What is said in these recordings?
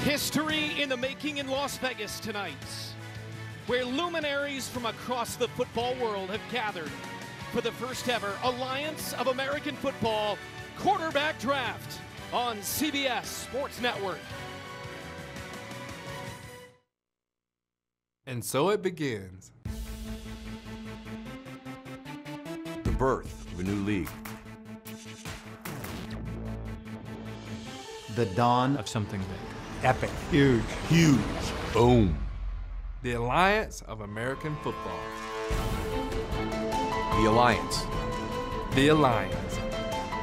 History in the making in Las Vegas tonight, where luminaries from across the football world have gathered for the first ever Alliance of American Football quarterback draft on CBS Sports Network. And so it begins. The birth of a new league. The dawn of something big. Epic. Huge. Huge. Boom. The Alliance of American Football. The Alliance. The Alliance.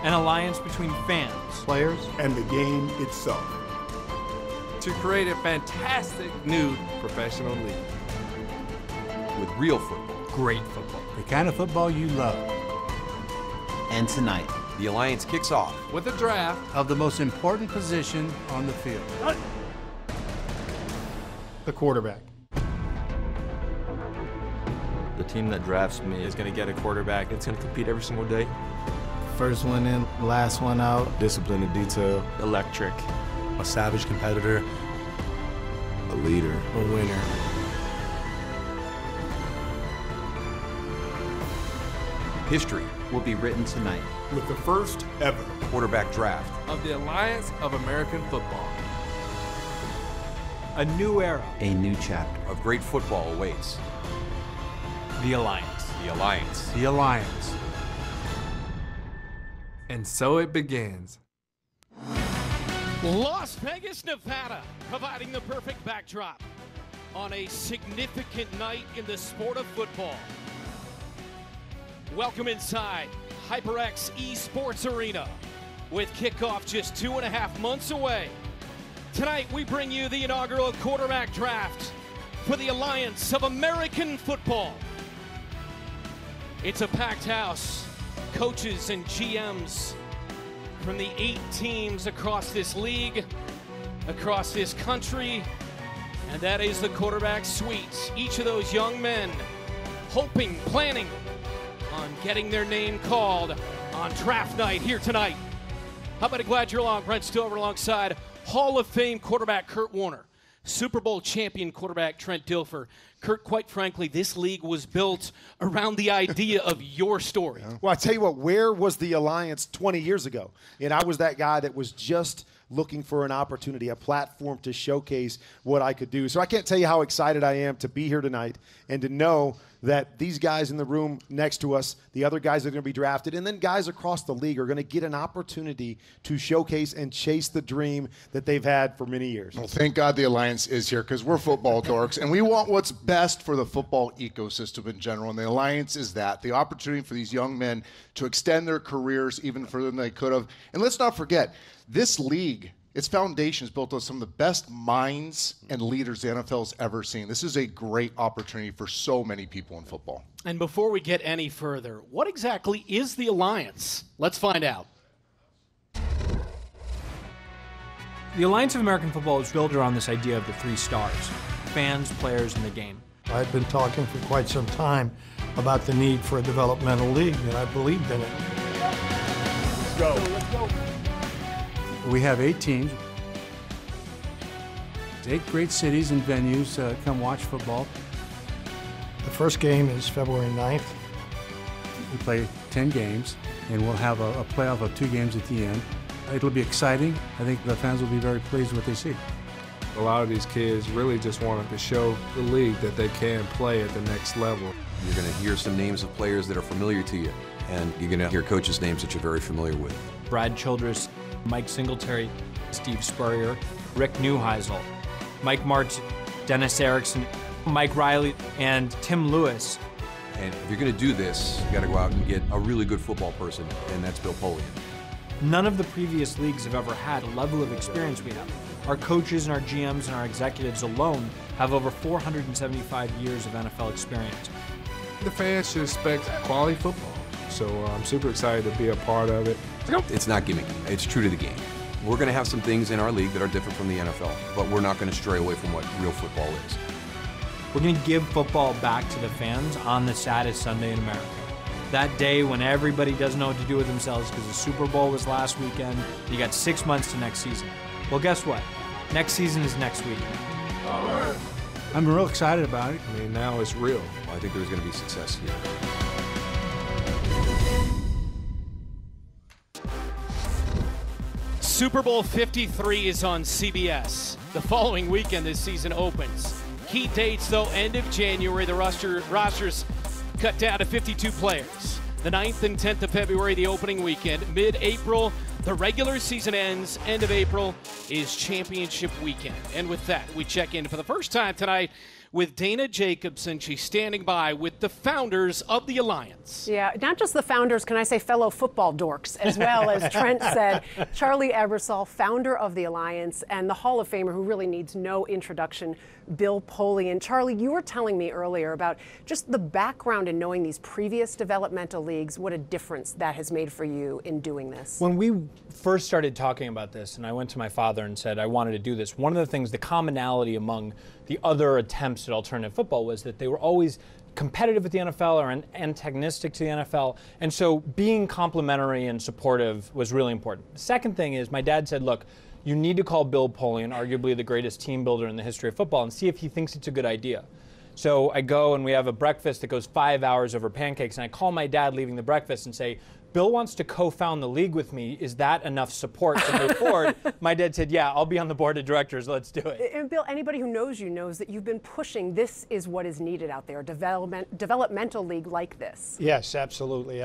An alliance between fans, Players. and the game itself. To create a fantastic new professional league. With real football. Great football. The kind of football you love. And tonight, The Alliance kicks off With a draft of the most important position on the field. The quarterback. The team that drafts me is going to get a quarterback that's going to compete every single day. First one in, last one out. Discipline and detail. Electric. A savage competitor. a leader. A winner. History will be written tonight With the first ever quarterback draft of the Alliance of American Football. A new era. a new chapter. of great football awaits. The Alliance. The Alliance. The Alliance. And so it begins. Las Vegas, Nevada, providing the perfect backdrop on a significant night in the sport of football. Welcome inside HyperX Esports Arena with kickoff just 2.5 months away. Tonight we bring you the inaugural quarterback draft for the Alliance of American Football. It's a packed house, coaches and GMs from the 8 teams across this league, across this country, and that is the quarterback suite. Each of those young men hoping, planning on getting their name called on draft night here tonight. How about glad you're along? Brent Stover alongside Hall of Fame quarterback Kurt Warner, Super Bowl champion quarterback Trent Dilfer. Kurt, quite frankly, this league was built around the idea of your story. Well, I tell you what, where was the Alliance 20 years ago? And I was that guy that was just looking for an opportunity, a platform to showcase what I could do. So I can't tell you how excited I am to be here tonight and to know that these guys in the room next to us, the other guys that are going to be drafted, and then guys across the league are going to get an opportunity to showcase and chase the dream that they've had for many years. Well, thank God the Alliance is here because we're football dorks, and we want what's best for the football ecosystem in general, and the Alliance is that, the opportunity for these young men to extend their careers even further than they could have. And let's not forget, this league, its foundation is built on some of the best minds and leaders the NFL's ever seen. This is a great opportunity for so many people in football. And before we get any further, what exactly is the Alliance? Let's find out. The Alliance of American Football is built around this idea of the 3 stars: fans, players, and the game. I've been talking for quite some time about the need for a developmental league, and I believed in it. Let's go. Let's go. We have 8 teams. 8 great cities and venues. Come watch football. The first game is February 9th. We play 10 games, and we'll have a playoff of 2 games at the end. It'll be exciting. I think the fans will be very pleased with what they see. A lot of these kids really just wanted to show the league that they can play at the next level. You're going to hear some names of players that are familiar to you, and you're going to hear coaches' names that you're very familiar with. Brad Childress, Mike Singletary, Steve Spurrier, Rick Neuheisel, Mike Martz, Dennis Erickson, Mike Riley, and Tim Lewis. And if you're going to do this, you got to go out and get a really good football person, and that's Bill Polian. None of the previous leagues have ever had a level of experience we have. Our coaches and our GMs and our executives alone have over 475 years of NFL experience. The fans should expect quality football, so I'm super excited to be a part of it. It's not gimmicky. It's true to the game. We're going to have some things in our league that are different from the NFL, but we're not going to stray away from what real football is. We're going to give football back to the fans on the saddest Sunday in America. That day when everybody doesn't know what to do with themselves because the Super Bowl was last weekend. You got 6 months to next season. Well, guess what? Next season is next week. I'm real excited about it. I mean, now it's real. I think there's going to be success here. Super Bowl 53 is on CBS. The following weekend this season opens. Key dates, though, end of January. The rosters cut down to 52 players. The 9th and 10th of February, the opening weekend. Mid-April, the regular season ends. End of April is championship weekend. And with that, we check in for the first time tonight with Dana Jacobson. She's standing by with the founders of the Alliance. Yeah, not just the founders, can I say fellow football dorks, as well as Trent said. Charlie Ebersol, founder of the Alliance, and the Hall of Famer who really needs no introduction, Bill Polian. Charlie, you were telling me earlier about just the background in knowing these previous developmental leagues, what a difference that has made for you in doing this. When we first started talking about this, and I went to my father and said I wanted to do this, one of the things, the commonality among the other attempts at alternative football was that they were always competitive with the NFL or antagonistic to the NFL. And so being complimentary and supportive was really important. The second thing is my dad said, look, you need to call Bill Polian, arguably the greatest team builder in the history of football, and see if he thinks it's a good idea. So I go and we have a breakfast that goes 5 hours over pancakes, and I call my dad leaving the breakfast and say, Bill wants to co-found the league with me. Is that enough support to move forward? My dad said, yeah, I'll be on the board of directors. Let's do it. And Bill, anybody who knows you knows that you've been pushing this is what is needed out there, a developmental league like this. Yes, absolutely.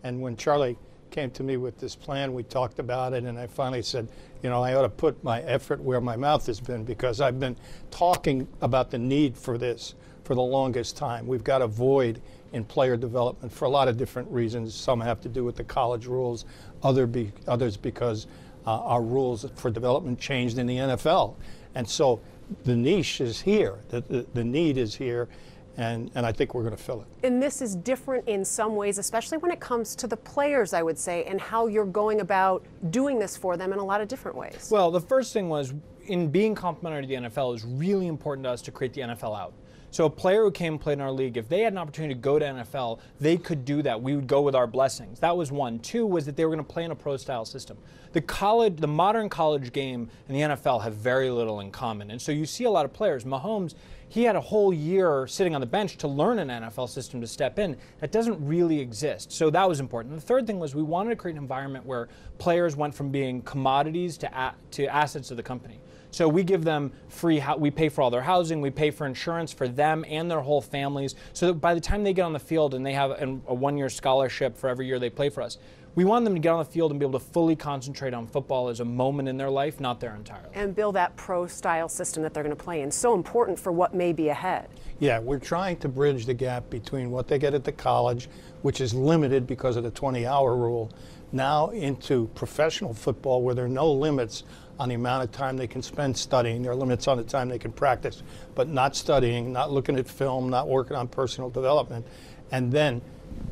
And when Charlie came to me with this plan, we talked about it, and I finally said, you know, I ought to put my effort where my mouth has been, because I've been talking about the need for this for the longest time. We've got a void in player development for a lot of different reasons. Some have to do with the college rules, others because our rules for development changed in the NFL. And so the niche is here, the need is here, and I think we're going to fill it. And this is different in some ways, especially when it comes to the players, I would say, and how you're going about doing this for them in a lot of different ways. Well, the first thing was, in being complimentary to the NFL, it was really important to us to create the NFL out. So a player who came and played in our league, if they had an opportunity to go to NFL, they could do that. We would go with our blessings. That was one. Two was that they were going to play in a pro-style system. The modern college game and the NFL have very little in common. And so you see a lot of players. Mahomes, he had a whole year sitting on the bench to learn an NFL system to step in. That doesn't really exist. So that was important. And the third thing was we wanted to create an environment where players went from being commodities to assets of the company. So we give them we pay for all their housing, we pay for insurance for them and their whole families, so that by the time they get on the field and they have a one-year scholarship for every year they play for us, we want them to get on the field and be able to fully concentrate on football as a moment in their life, not their entire life. And build that pro-style system that they're going to play in. So important for what may be ahead. Yeah, we're trying to bridge the gap between what they get at the college, which is limited because of the 20-hour rule, now into professional football where there are no limits on the amount of time they can spend studying. There are limits on the time they can practice, but not studying, not looking at film, not working on personal development, and then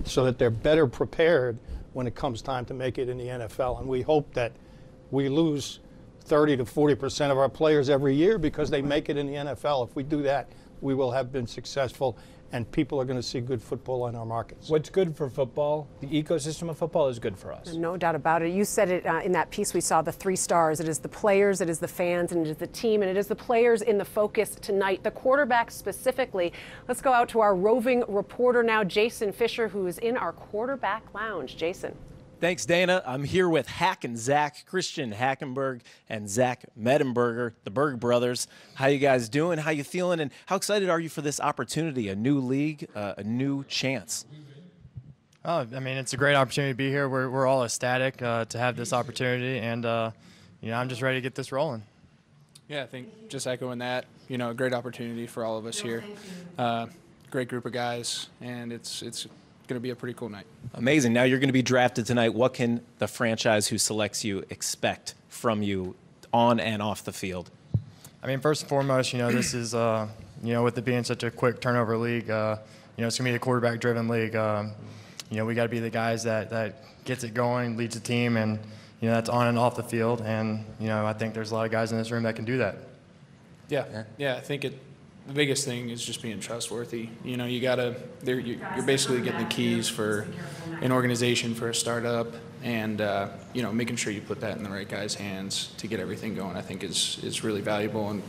so that they're better prepared when it comes time to make it in the NFL. And we hope that we lose 30 to 40% of our players every year because they make it in the NFL. If we do that, we will have been successful, and people are going to see good football in our markets. What's good for football, the ecosystem of football, is good for us. No doubt about it. You said it in that piece we saw, the 3 stars. It is the players, it is the fans, and it is the team, and it is the players in the focus tonight, the quarterback specifically. Let's go out to our roving reporter now, Jason Fisher, who is in our quarterback lounge. Jason. Thanks, Dana. I'm here with Hack and Zach, Christian Hackenberg and Zach Mettenberger, the Berg brothers. How you guys doing? How you feeling? And how excited are you for this opportunity, a new league, a new chance? Oh, I mean, it's a great opportunity to be here. We're all ecstatic to have this opportunity, and I'm just ready to get this rolling. Yeah, I think just echoing that, a great opportunity for all of us here. Great group of guys, and it's going to be a pretty cool night. Amazing. Now you're going to be drafted tonight. What can the franchise who selects you expect from you on and off the field? I mean, first and foremost, this is, with it being such a quick turnover league, it's going to be a quarterback-driven league. We got to be the guys that gets it going, leads the team, and, that's on and off the field. And, I think there's a lot of guys in this room that can do that. Yeah, I think the biggest thing is just being trustworthy. You know, you're basically getting the keys for an organization for a startup, and you know, making sure you put that in the right guy's hands to get everything going, I think is really valuable. And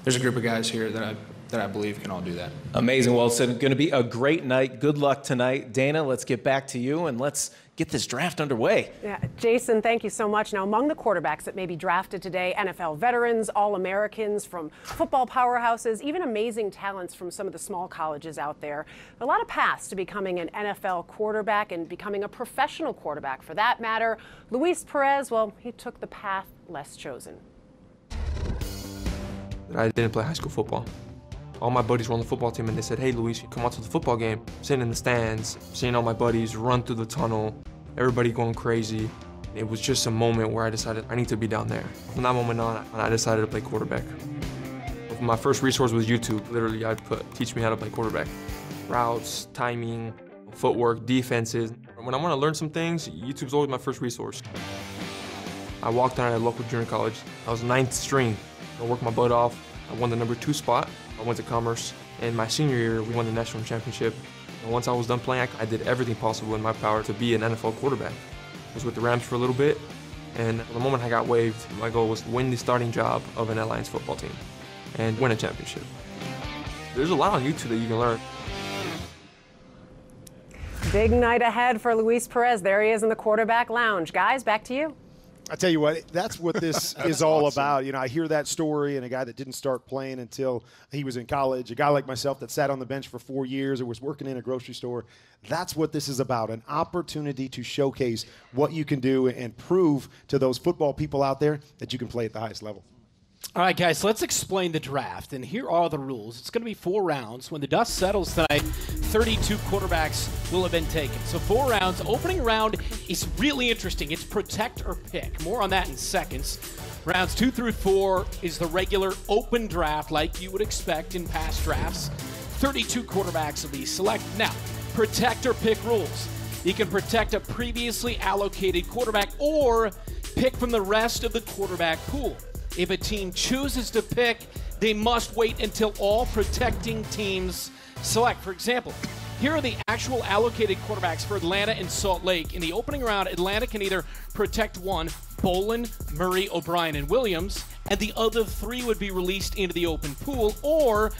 there's a group of guys here that I believe can all do that. Amazing. Well, it's going to be a great night. Good luck tonight. Dana, let's get back to you and let's get this draft underway. Yeah, Jason, thank you so much. Now, among the quarterbacks that may be drafted today, NFL veterans, All-Americans from football powerhouses, even amazing talents from some of the small colleges out there. A lot of paths to becoming an NFL quarterback and becoming a professional quarterback for that matter. Luis Perez, well, he took the path less chosen. I didn't play high school football. All my buddies were on the football team, and they said, hey, Luis, come out to the football game. Sitting in the stands, seeing all my buddies run through the tunnel, everybody going crazy. It was just a moment where I decided I need to be down there. From that moment on, I decided to play quarterback. My first resource was YouTube. Literally, I'd teach me how to play quarterback. Routes, timing, footwork, defenses. When I want to learn some things, YouTube's always my first resource. I walked down at a local junior college. I was 9th string. I worked my butt off. I won the #2 spot. I went to Commerce, and my senior year, we won the national championship. And once I was done playing, I did everything possible in my power to be an NFL quarterback. I was with the Rams for a little bit, and the moment I got waived, my goal was to win the starting job of an Alliance football team and win a championship. There's a lot on YouTube that you can learn. Big night ahead for Luis Perez. There he is in the quarterback lounge. Guys, back to you. I tell you what, that's what this is all about. You know, I hear that story, and a guy that didn't start playing until he was in college, a guy like myself that sat on the bench for 4 years or was working in a grocery store. That's what this is about, an opportunity to showcase what you can do and prove to those football people out there that you can play at the highest level. All right, guys, let's explain the draft, and here are the rules. It's going to be 4 rounds. When the dust settles tonight, 32 quarterbacks will have been taken. So 4 rounds. Opening round is really interesting. It's protect or pick. More on that in seconds. Rounds 2 through 4 is the regular open draft like you would expect in past drafts. 32 quarterbacks will be selected. Now, protect or pick rules. You can protect a previously allocated quarterback or pick from the rest of the quarterback pool. If a team chooses to pick, they must wait until all protecting teams select. For example, here are the actual allocated quarterbacks for Atlanta and Salt Lake. In the opening round, Atlanta can either protect one, Bolin, Murray, O'Brien, and Williams, and the other 3 would be released into the open pool, or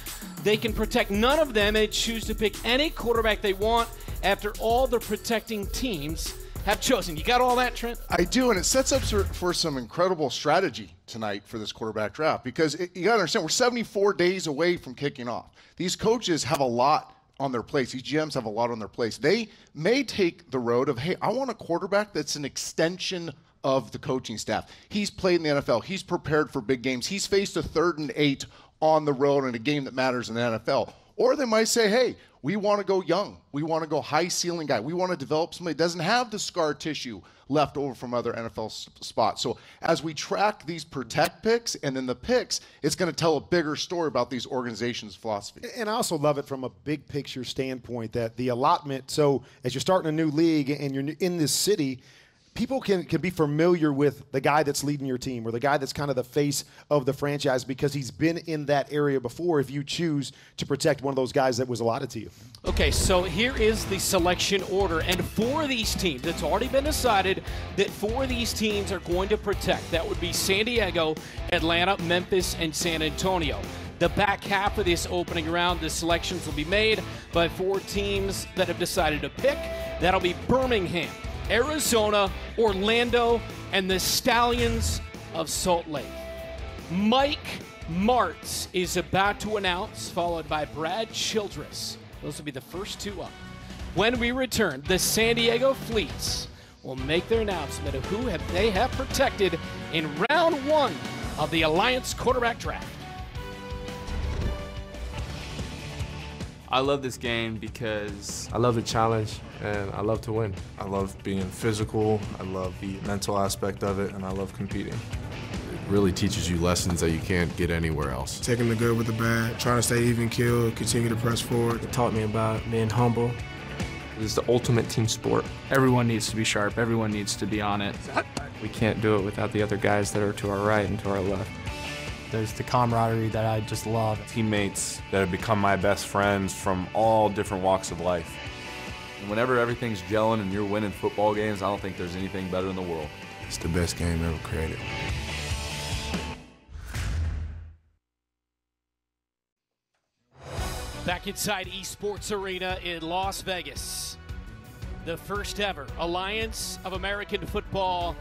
they can protect none of them and choose to pick any quarterback they want after all the protecting teams have chosen. You got all that, Trent? I do, and it sets up for some incredible strategy tonight for this quarterback draft, because you got to understand, we're 74 days away from kicking off. These coaches have a lot on their plates. These GMs have a lot on their plates. They may take the road of, hey, I want a quarterback that's an extension of the coaching staff. He's played in the NFL. He's prepared for big games. He's faced a 3rd and 8 on the road in a game that matters in the NFL. Or they might say, hey, we want to go young. We want to go high ceiling guy. We want to develop somebody that doesn't have the scar tissue left over from other NFL spots. So as we track these protect picks and then the picks, it's going to tell a bigger story about these organizations' philosophy. And I also love it from a big picture standpoint that the allotment, so as you're starting a new league and you're in this city, people can be familiar with the guy that's leading your team or the guy that's kind of the face of the franchise because he's been in that area before if you choose to protect one of those guys that was allotted to you. Okay, so here is the selection order. And for these teams, it's already been decided that 4 of these teams are going to protect. That would be San Diego, Atlanta, Memphis, and San Antonio. The back half of this opening round, the selections will be made by 4 teams that have decided to pick. That'll be Birmingham, Arizona, Orlando, and the Stallions of Salt Lake. Mike Martz is about to announce, followed by Brad Childress. Those will be the first 2 up. When we return, the San Diego Fleets will make their announcement of who they have protected in round 1 of the Alliance quarterback draft. I love this game because I love the challenge and I love to win. I love being physical, I love the mental aspect of it, and I love competing. It really teaches you lessons that you can't get anywhere else. Taking the good with the bad, trying to stay even keel, continue to press forward. It taught me about being humble. It's the ultimate team sport. Everyone needs to be sharp, everyone needs to be on it. We can't do it without the other guys that are to our right and to our left. There's the camaraderie that I just love. Teammates that have become my best friends from all different walks of life. And whenever everything's gelling and you're winning football games, I don't think there's anything better in the world. It's the best game ever created. Back inside Esports Arena in Las Vegas, the first ever Alliance of American Football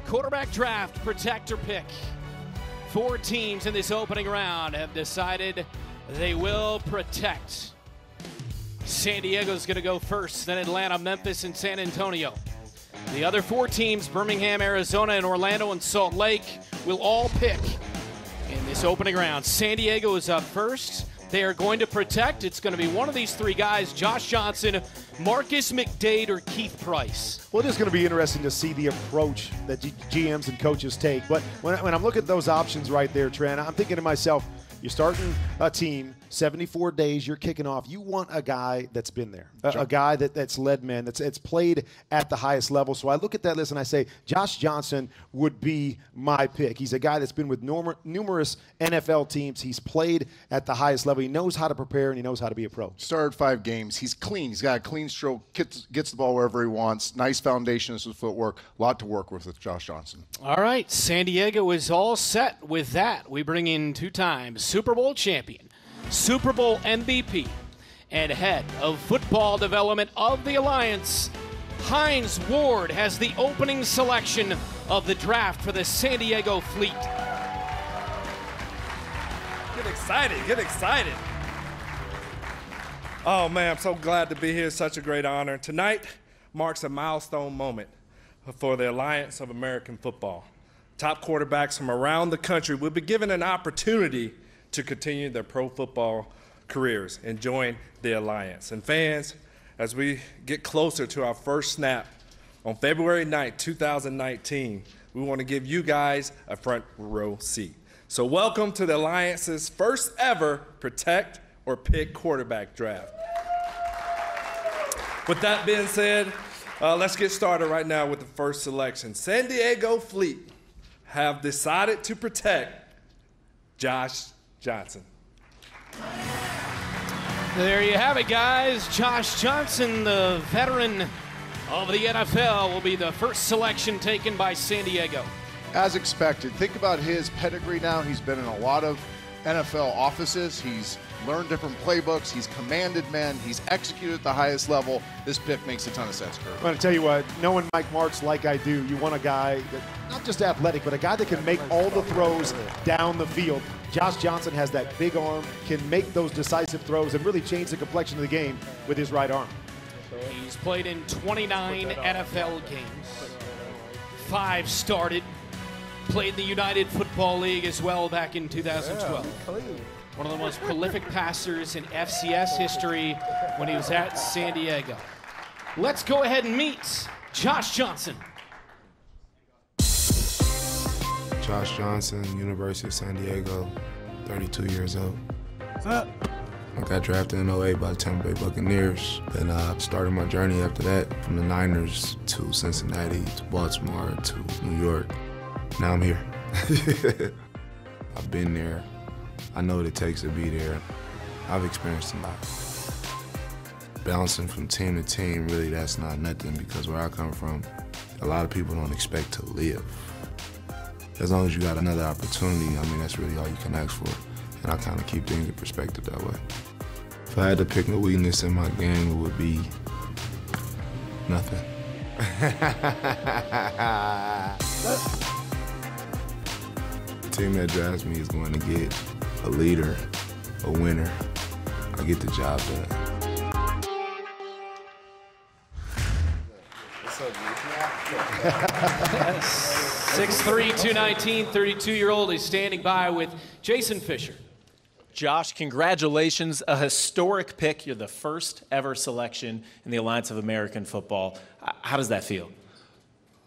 quarterback draft protector pick. 4 teams in this opening round have decided they will protect. San Diego's going to go first, then Atlanta, Memphis, and San Antonio. The other 4 teams, Birmingham, Arizona, and Orlando and Salt Lake, will all pick in this opening round. San Diego is up first. They are going to protect. It's going to be one of these 3 guys, Josh Johnson, Marcus McDade, or Keith Price. Well, it is going to be interesting to see the approach that GMs and coaches take. But when I'm looking at those options right there, Trent, I'm thinking to myself, you're starting a team, 74 days, you're kicking off. You want a guy that's been there, a guy that's led men, that's played at the highest level. So I look at that list and I say, Josh Johnson would be my pick. He's a guy that's been with numerous NFL teams. He's played at the highest level. He knows how to prepare, and he knows how to be a pro. Started 5 games. He's clean. He's got a clean stroke, gets the ball wherever he wants. Nice foundation with footwork. A lot to work with Josh Johnson. All right, San Diego is all set with that. We bring in 2 times Super Bowl champion, Super Bowl MVP, and head of football development of the Alliance, Hines Ward, has the opening selection of the draft for the San Diego Fleet. Get excited, get excited. Oh man, I'm so glad to be here. Such a great honor. Tonight marks a milestone moment for the Alliance of American Football. Top quarterbacks from around the country will be given an opportunity to continue their pro football careers and join the Alliance. And fans, as we get closer to our first snap on February 9th, 2019, we want to give you guys a front row seat. So welcome to the Alliance's first ever Protect or Pick quarterback draft. With that being said, let's get started right now with the first selection. San Diego Fleet have decided to protect Josh Johnson. There you have it, guys. Josh Johnson, the veteran of the NFL, will be the first selection taken by San Diego. As expected. Think about his pedigree now. He's been in a lot of NFL offices. He's learned different playbooks. He's commanded men. He's executed at the highest level. This pick makes a ton of sense, Kurt. I'm going to tell you what, knowing Mike Martz like I do, you want a guy that, not just athletic, but a guy that can make all the throws down the field. Josh Johnson has that big arm, can make those decisive throws, and really change the complexion of the game with his right arm. He's played in 29 NFL games. 5 started. Played in the United Football League as well back in 2012. One of the most prolific passers in FCS history when he was at San Diego. Let's go ahead and meet Josh Johnson. Josh Johnson, University of San Diego, 32 years old. I got drafted in 08 by the Tampa Bay Buccaneers. Then I started my journey after that, from the Niners to Cincinnati to Baltimore to New York. Now I'm here. I've been there. I know what it takes to be there. I've experienced a lot. Bouncing from team to team, really that's not nothing, because where I come from, a lot of people don't expect to live. As long as you got another opportunity, I mean, that's really all you can ask for. And I kind of keep things in perspective that way. If I had to pick a weakness in my game, it would be nothing. The team that drafts me is going to get a leader, a winner. I get the job done. 6'3", 219, 32-year-old is standing by with Jason Fisher. Josh, congratulations, a historic pick. You're the first ever selection in the Alliance of American Football. How does that feel?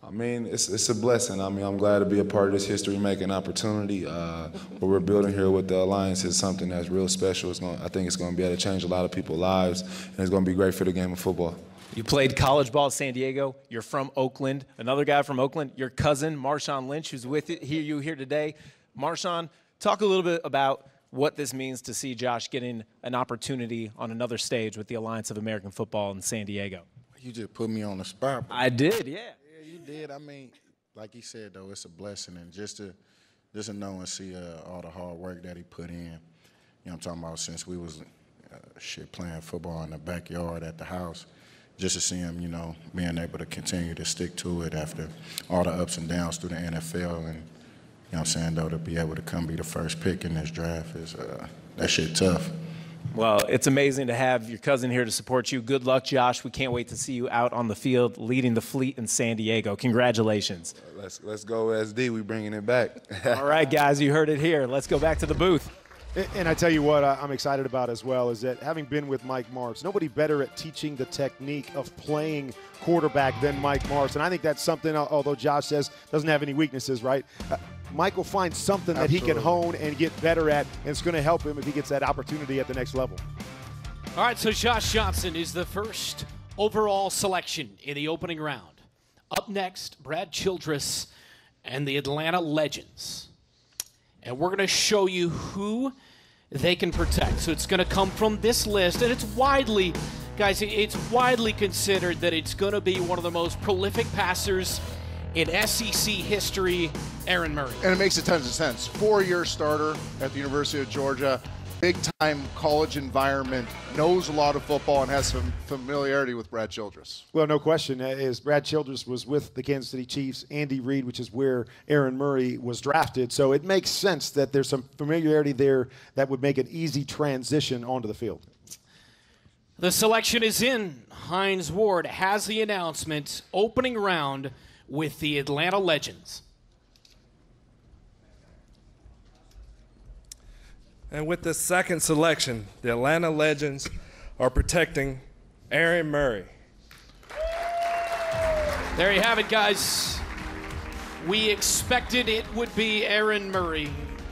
I mean, it's a blessing. I mean, I'm glad to be a part of this history-making opportunity. What we're building here with the Alliance is something that's real special. I think it's going to be able to change a lot of people's lives, and it's going to be great for the game of football. You played college ball at San Diego. You're from Oakland. Another guy from Oakland, your cousin, Marshawn Lynch, who's with you here today. Marshawn, Talk a little bit about what this means to see Josh getting an opportunity on another stage with the Alliance of American Football in San Diego. You just put me on the spot. I did, yeah. Yeah, you did. I mean, like he said, though, it's a blessing. And just to know and see all the hard work that he put in. You know what I'm talking about, since we was playing football in the backyard at the house. Just to see him, you know, being able to continue to stick to it after all the ups and downs through the NFL. And, you know what I'm saying, though, to be able to come be the first pick in this draft is, that shit tough. Well, it's amazing to have your cousin here to support you. Good luck, Josh. We can't wait to see you out on the field leading the fleet in San Diego. Congratulations. Let's go SD. We bringing it back. All right, guys, you heard it here. Let's go back to the booth. And I tell you what I'm excited about as well is that having been with Mike Marks, nobody better at teaching the technique of playing quarterback than Mike Marks. And I think that's something, although Josh says doesn't have any weaknesses, right? Mike will find something that he can hone and get better at, and it's going to help him if he gets that opportunity at the next level. All right, so Josh Johnson is the first overall selection in the opening round. Up next, Brad Childress and the Atlanta Legends. And we're going to show you who they can protect. So it's going to come from this list, and it's widely, guys, it's widely considered that it's going to be one of the most prolific passers in SEC history, Erin Murray. And it makes a ton of sense. 4-year starter at the University of Georgia, big-time college environment, knows a lot of football, and has some familiarity with Brad Childress. Well, no question. As Brad Childress was with the Kansas City Chiefs, Andy Reid, which is where Erin Murray was drafted. So it makes sense that there's some familiarity there that would make an easy transition onto the field. The selection is in. Hines Ward has the announcement. Opening round with the Atlanta Legends. And with the second selection, the Atlanta Legends are protecting Erin Murray. There you have it, guys. We expected it would be Erin Murray,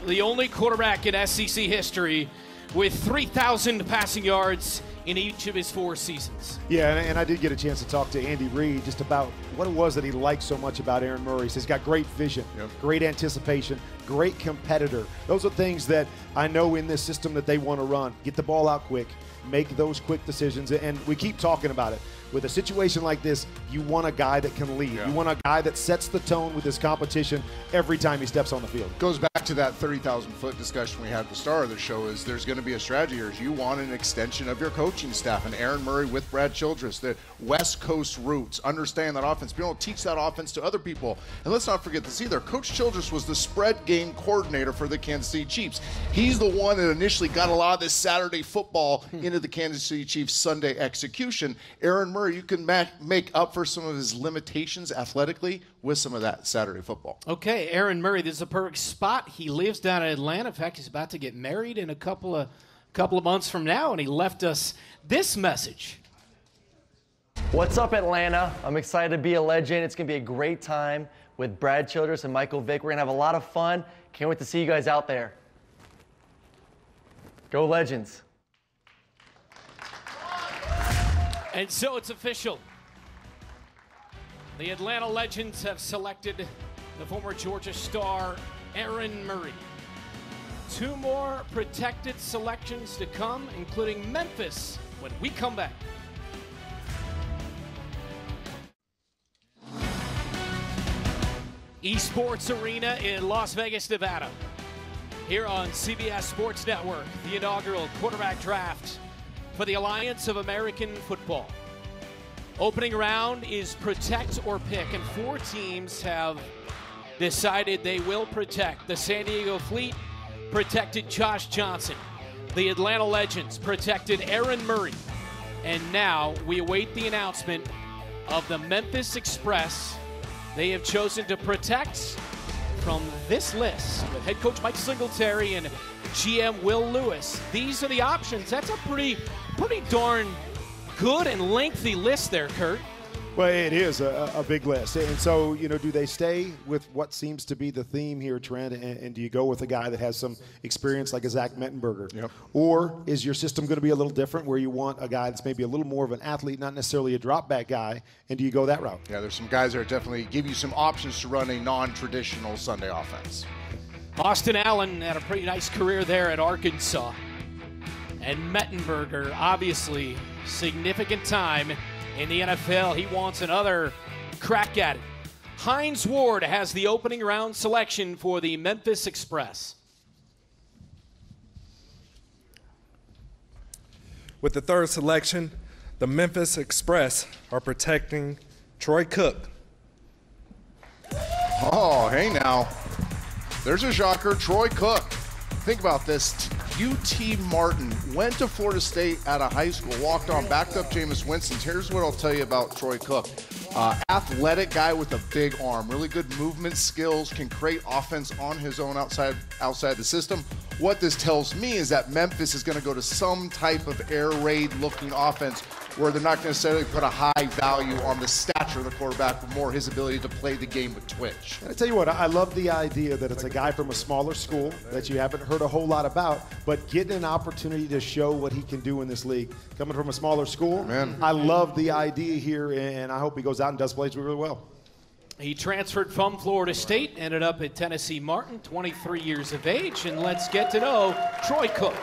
the only quarterback in SEC history with 3,000 passing yards in each of his 4 seasons. Yeah, and I did get a chance to talk to Andy Reid just about what it was that he liked so much about Erin Murray. He says he's got great vision, great anticipation, great competitor. Those are things that I know in this system that they want to run. Get the ball out quick, make those quick decisions, and we keep talking about it. With a situation like this, you want a guy that can lead. You want a guy that sets the tone with his competition every time he steps on the field. Goes back to that 30,000-foot discussion we had at the start of the show is there's going to be a strategy here. You want an extension of your coaching staff, and Erin Murray with Brad Childress, the West Coast roots, understand that offense, be able to teach that offense to other people. And let's not forget this either. Coach Childress was the spread game coordinator for the Kansas City Chiefs. He's the one that initially got a lot of this Saturday football into the Kansas City Chiefs Sunday execution. Erin Murray, you can make up for some of his limitations athletically with some of that Saturday football. Okay, Erin Murray, this is a perfect spot. He lives down in Atlanta. In fact, he's about to get married in a couple of months from now, and he left us this message. What's up, Atlanta? I'm excited to be a legend. It's going to be a great time with Brad Childress and Michael Vick. We're going to have a lot of fun. Can't wait to see you guys out there. Go Legends. And so it's official. The Atlanta Legends have selected the former Georgia star, Erin Murray. 2 more protected selections to come, including Memphis, when we come back. Esports Arena in Las Vegas, Nevada. Here on CBS Sports Network, the inaugural quarterback draft for the Alliance of American Football. Opening round is protect or pick, and 4 teams have decided they will protect. The San Diego Fleet protected Josh Johnson. The Atlanta Legends protected Erin Murray. And now we await the announcement of the Memphis Express. They have chosen to protect from this list with head coach Mike Singletary and GM Will Lewis. These are the options. That's a pretty darn good and lengthy list there, Kurt. Well, it is a big list. And so, you know, do they stay with what seems to be the theme here, Trent, and do you go with a guy that has some experience like a Zach Mettenberger? Yep. Or is your system going to be a little different where you want a guy that's maybe a little more of an athlete, not necessarily a drop back guy, and do you go that route? Yeah, there's some guys that definitely give you some options to run a non-traditional Sunday offense. Austin Allen had a pretty nice career there at Arkansas. And Mettenberger, obviously, significant time in the NFL. He wants another crack at it. Hines Ward has the opening round selection for the Memphis Express. With the third selection, the Memphis Express are protecting Troy Cook. Oh, hey now. There's a shocker, Troy Cook. Think about this. UT Martin went to Florida State out of high school, walked on, backed up Jameis Winston. Here's what I'll tell you about Troy Cook. Athletic guy with a big arm, really good movement skills, can create offense on his own outside the system. What this tells me is that Memphis is going to go to some type of air raid looking offense where they're not necessarily put a high value on the stature of the quarterback, but more his ability to play the game with twitch. I tell you what, I love the idea that it's a guy from a smaller school that you haven't heard a whole lot about, but getting an opportunity to show what he can do in this league. Coming from a smaller school, man, I love the idea here, and I hope he goes out and does plays really well. He transferred from Florida State, ended up at Tennessee Martin, 23 years of age, and let's get to know Troy Cook.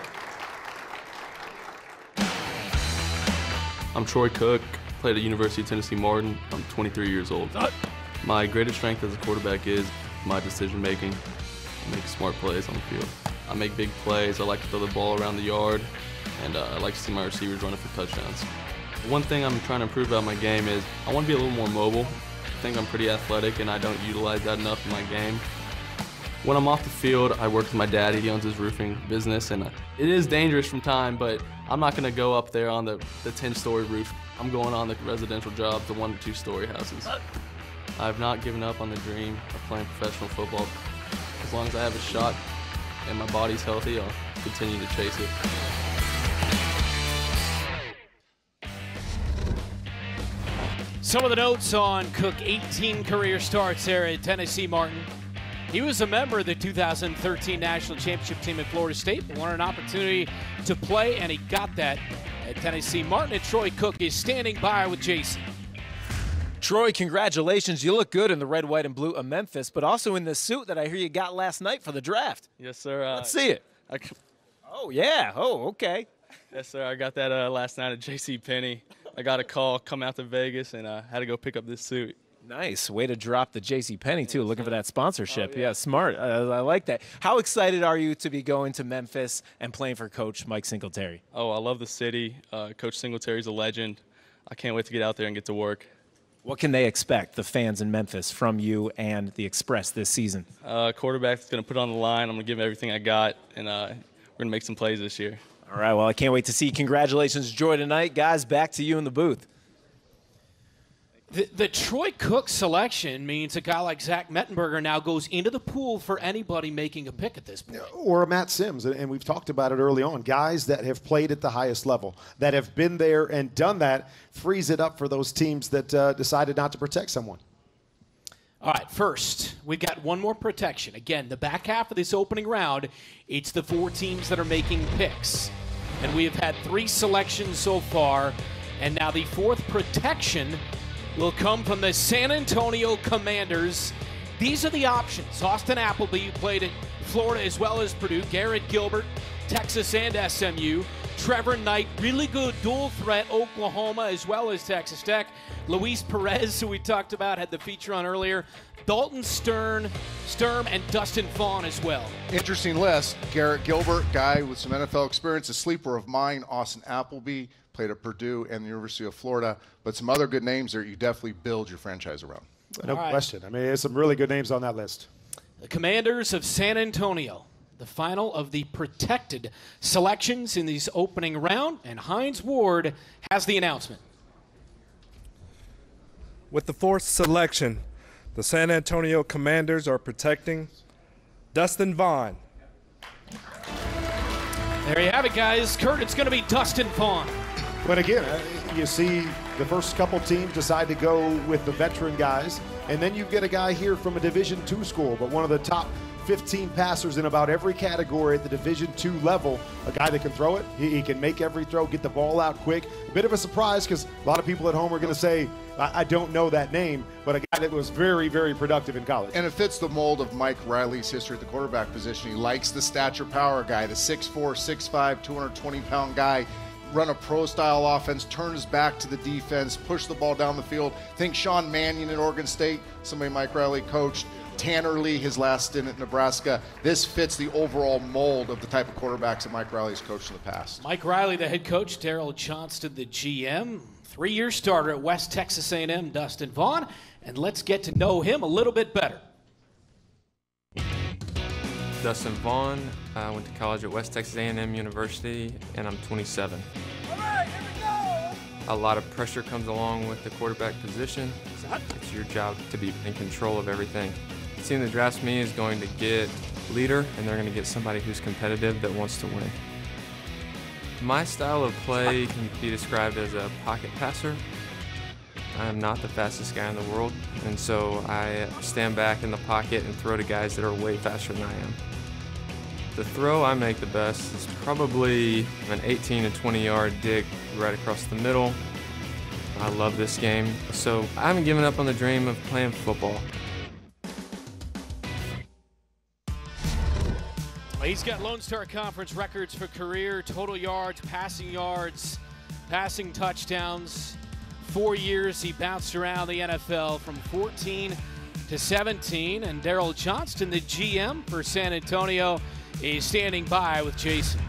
I'm Troy Cook, played at University of Tennessee Martin. I'm 23 years old. My greatest strength as a quarterback is my decision making. I make smart plays on the field. I make big plays. I like to throw the ball around the yard, and I like to see my receivers running for touchdowns. One thing I'm trying to improve about my game is I want to be a little more mobile. I think I'm pretty athletic, and I don't utilize that enough in my game. When I'm off the field, I work with my dad. He owns his roofing business, and it is dangerous from time, but I'm not going to go up there on the 10-story roof. I'm going on the residential job, the 1- to 2-story houses. I've not given up on the dream of playing professional football. As long as I have a shot and my body's healthy, I'll continue to chase it. Some of the notes on Cook, 18 career starts there at Tennessee Martin. He was a member of the 2013 National Championship team at Florida State, but wanted an opportunity to play, and he got that at Tennessee Martin. And Troy Cook is standing by with Jason. Troy, congratulations. You look good in the red, white, and blue of Memphis, but also in the suit that I hear you got last night for the draft. Yes, sir. Let's see it. Oh, yeah. Oh, okay. Yes, sir. I got that last night at JCPenney. I got a call, come out to Vegas, and had to go pick up this suit. Nice. Way to drop the JCPenney, too, looking for that sponsorship. Oh, yeah, smart. I like that. How excited are you to be going to Memphis and playing for Coach Mike Singletary? Oh, I love the city. Coach Singletary's a legend. I can't wait to get out there and get to work. What can they expect, the fans in Memphis, from you and the Express this season? Quarterback's going to put it on the line. I'm going to give him everything I got, and we're going to make some plays this year. All right, well, I can't wait to see. Congratulations, Joy, tonight. Guys, back to you in the booth. The Troy Cook selection means a guy like Zach Mettenberger now goes into the pool for anybody making a pick at this point. Or a Matt Sims, and we've talked about it early on. Guys that have played at the highest level, that have been there and done that, frees it up for those teams that decided not to protect someone. All right, first, we've got one more protection. Again, the back half of this opening round, it's the 4 teams that are making picks. And we have had 3 selections so far, and now the 4th protection will come from the San Antonio Commanders. These are the options. Austin Appleby, who played at Florida as well as Purdue. Garrett Gilbert, Texas and SMU. Trevor Knight, really good dual threat, Oklahoma as well as Texas Tech. Luis Perez, who we talked about, had the feature on earlier. Dalton Sturm, and Dustin Vaughn as well. Interesting list. Garrett Gilbert, guy with some NFL experience, a sleeper of mine. Austin Appleby, played at Purdue and the University of Florida. But some other good names there you definitely build your franchise around. No question. I mean, there's some really good names on that list. The Commanders of San Antonio, the final of the protected selections in this opening round, and Hines Ward has the announcement. With the 4th selection, the San Antonio Commanders are protecting Dustin Vaughn. There you have it, guys. Kurt, it's going to be Dustin Vaughn. But again, you see the first couple teams decide to go with the veteran guys, and then you get a guy here from a Division II school, but one of the top 15 passers in about every category at the Division II level. A guy that can throw it. He can make every throw, get the ball out quick. A bit of a surprise because a lot of people at home are going to say, I don't know that name, but a guy that was very, very productive in college. And it fits the mold of Mike Riley's history at the quarterback position. He likes the stature power guy, the 6'4", 6'5", 220-pound guy. Run a pro-style offense, turn his back to the defense, push the ball down the field. Think Sean Mannion at Oregon State, somebody Mike Riley coached. Tanner Lee, his last stint at Nebraska. This fits the overall mold of the type of quarterbacks that Mike Riley's coached in the past. Mike Riley, the head coach, Daryl Johnston, the GM. 3-year starter at West Texas A&M, Dustin Vaughn. And let's get to know him a little bit better. Dustin Vaughn. I went to college at West Texas A&M University, and I'm 27. All right, here we go. A lot of pressure comes along with the quarterback position. It's your job to be in control of everything. The team that drafts me is going to get a leader, and they're going to get somebody who's competitive that wants to win. My style of play can be described as a pocket passer. I am not the fastest guy in the world, and so I stand back in the pocket and throw to guys that are way faster than I am. The throw I make the best is probably an 18 to 20-yard dig right across the middle. I love this game, so I haven't given up on the dream of playing football. He's got Lone Star Conference records for career total yards, passing touchdowns. 4 years he bounced around the NFL from 14 to 17. And Daryl Johnston, the GM for San Antonio, is standing by with Jason.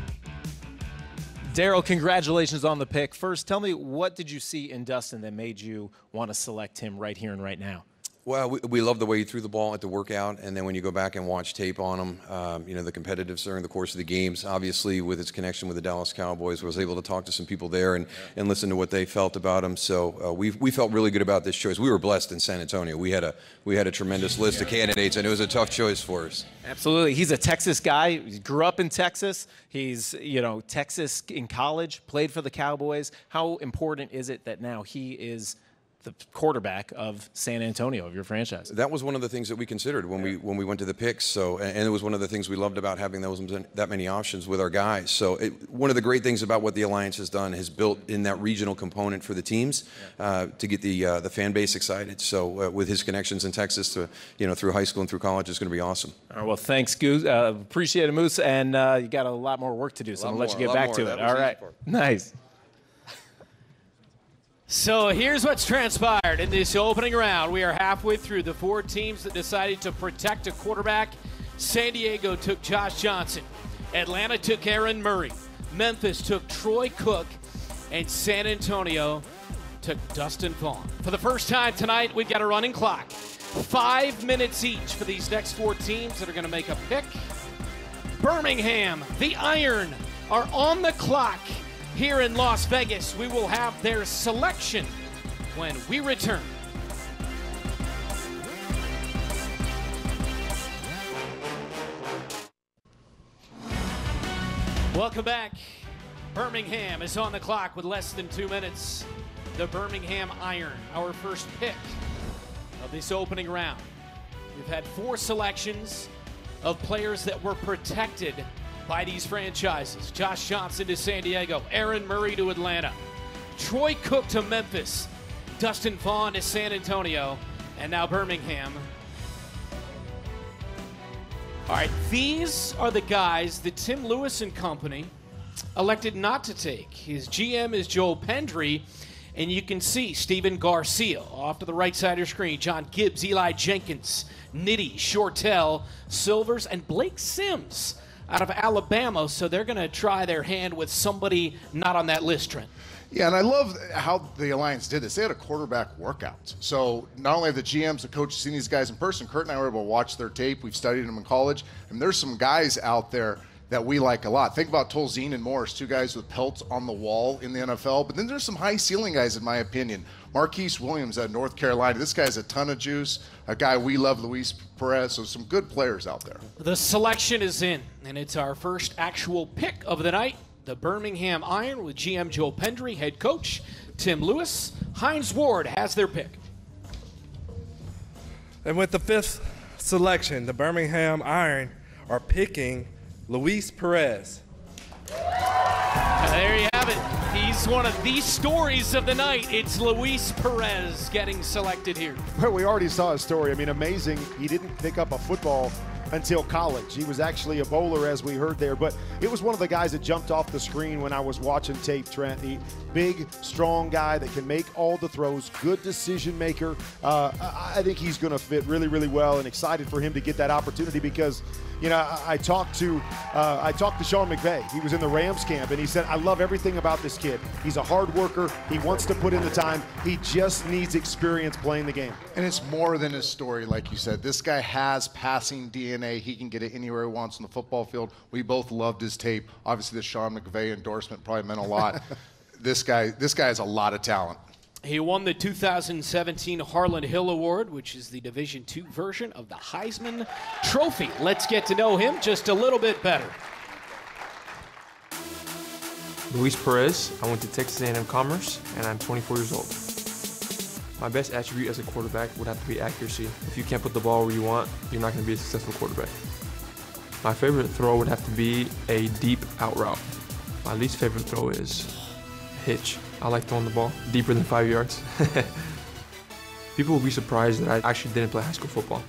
Daryl, congratulations on the pick. First, tell me, what did you see in Dustin that made you want to select him right here and right now? Well, we love the way he threw the ball at the workout, and then when you go back and watch tape on him, you know, the competitiveness during the course of the games, obviously with his connection with the Dallas Cowboys, was able to talk to some people there and listen to what they felt about him. So we felt really good about this choice. We were blessed in San Antonio. We had a tremendous list of candidates, and it was a tough choice for us. Absolutely. He's a Texas guy. He grew up in Texas. He's, you know, Texas in college, played for the Cowboys. How important is it that now he is the quarterback of San Antonio, of your franchise? That was one of the things that we considered when we went to the picks. So, and it was one of the things we loved about having that many options with our guys. So, one of the great things about what the Alliance has done is built in that regional component for the teams to get the fan base excited. So, with his connections in Texas, through high school and through college, it's going to be awesome. All right, well, thanks, Goose. Appreciate it, Moose. And you got a lot more work to do, so I'm going to let you get back to it. All right. Nice. So here's what's transpired in this opening round. We are halfway through the 4 teams that decided to protect a quarterback. San Diego took Josh Johnson. Atlanta took Erin Murray. Memphis took Troy Cook. And San Antonio took Dustin Vaughn. For the first time tonight, we've got a running clock. 5 minutes each for these next 4 teams that are going to make a pick. Birmingham, the Iron, are on the clock. Here in Las Vegas, we will have their selection when we return. Welcome back. Birmingham is on the clock with less than 2 minutes. The Birmingham Iron, our first pick of this opening round. We've had 4 selections of players that were protected by these franchises. Josh Johnson to San Diego, Erin Murray to Atlanta, Troy Cook to Memphis, Dustin Vaughn to San Antonio, and now Birmingham. All right, these are the guys that Tim Lewis and company elected not to take. His GM is Joel Pendry, and you can see Steven Garcia off to the right side of your screen, John Gibbs, Eli Jenkins, Nitty, Shortell, Silvers, and Blake Sims out of Alabama, so they're going to try their hand with somebody not on that list, Trent. Yeah, and I love how the Alliance did this. They had a quarterback workout. So not only have the GMs, the coaches seen these guys in person, Kurt and I were able to watch their tape. We've studied them in college. And there's some guys out there that we like a lot. Think about Tolzien and Morris, 2 guys with pelts on the wall in the NFL. But then there's some high ceiling guys, in my opinion. Marquis Williams out of North Carolina. This guy's a ton of juice. A guy we love, Luis Perez. So some good players out there. The selection is in, and it's our first actual pick of the night. The Birmingham Iron with GM Joel Pendry, head coach Tim Lewis. Hines Ward has their pick. And with the 5th selection, the Birmingham Iron are picking Luis Perez. There you have it. He's one of the stories of the night. It's Luis Perez getting selected here. Well, we already saw his story. I mean, amazing. He didn't pick up a football until college. He was actually a bowler, as we heard there, but it was one of the guys that jumped off the screen when I was watching tape, Trent. He big, strong guy that can make all the throws, good decision maker. I think he's going to fit really, really well, and excited for him to get that opportunity because, you know, I talked to Sean McVay. He was in the Rams camp, and he said, I love everything about this kid. He's a hard worker. He wants to put in the time. He just needs experience playing the game. And it's more than his story, like you said. This guy has passing DNA. He can get it anywhere he wants on the football field. We both loved his tape. Obviously, the Sean McVay endorsement probably meant a lot. This guy has a lot of talent. He won the 2017 Harlan Hill Award, which is the Division II version of the Heisman Trophy. Let's get to know him just a little bit better. Luis Perez. I went to Texas A&M Commerce, and I'm 24 years old. My best attribute as a quarterback would have to be accuracy. If you can't put the ball where you want, you're not going to be a successful quarterback. My favorite throw would have to be a deep out route. My least favorite throw is hitch. I like throwing the ball deeper than 5 yards. People will be surprised that I actually didn't play high school football.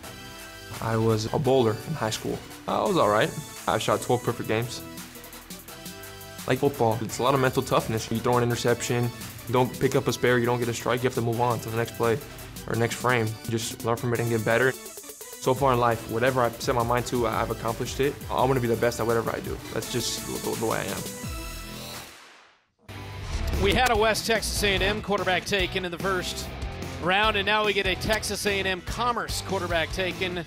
I was a bowler in high school. I was all right. I shot 12 perfect games. Like football, it's a lot of mental toughness. You throw an interception, you don't pick up a spare, you don't get a strike, you have to move on to the next play or next frame. You just learn from it and get better. So far in life, whatever I set my mind to, I've accomplished it. I want to be the best at whatever I do. That's just the way I am. We had a West Texas A&M quarterback taken in the first round, and now we get a Texas A&M Commerce quarterback taken.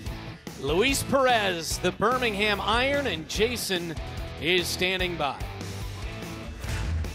Luis Perez, the Birmingham Iron, and Jason is standing by.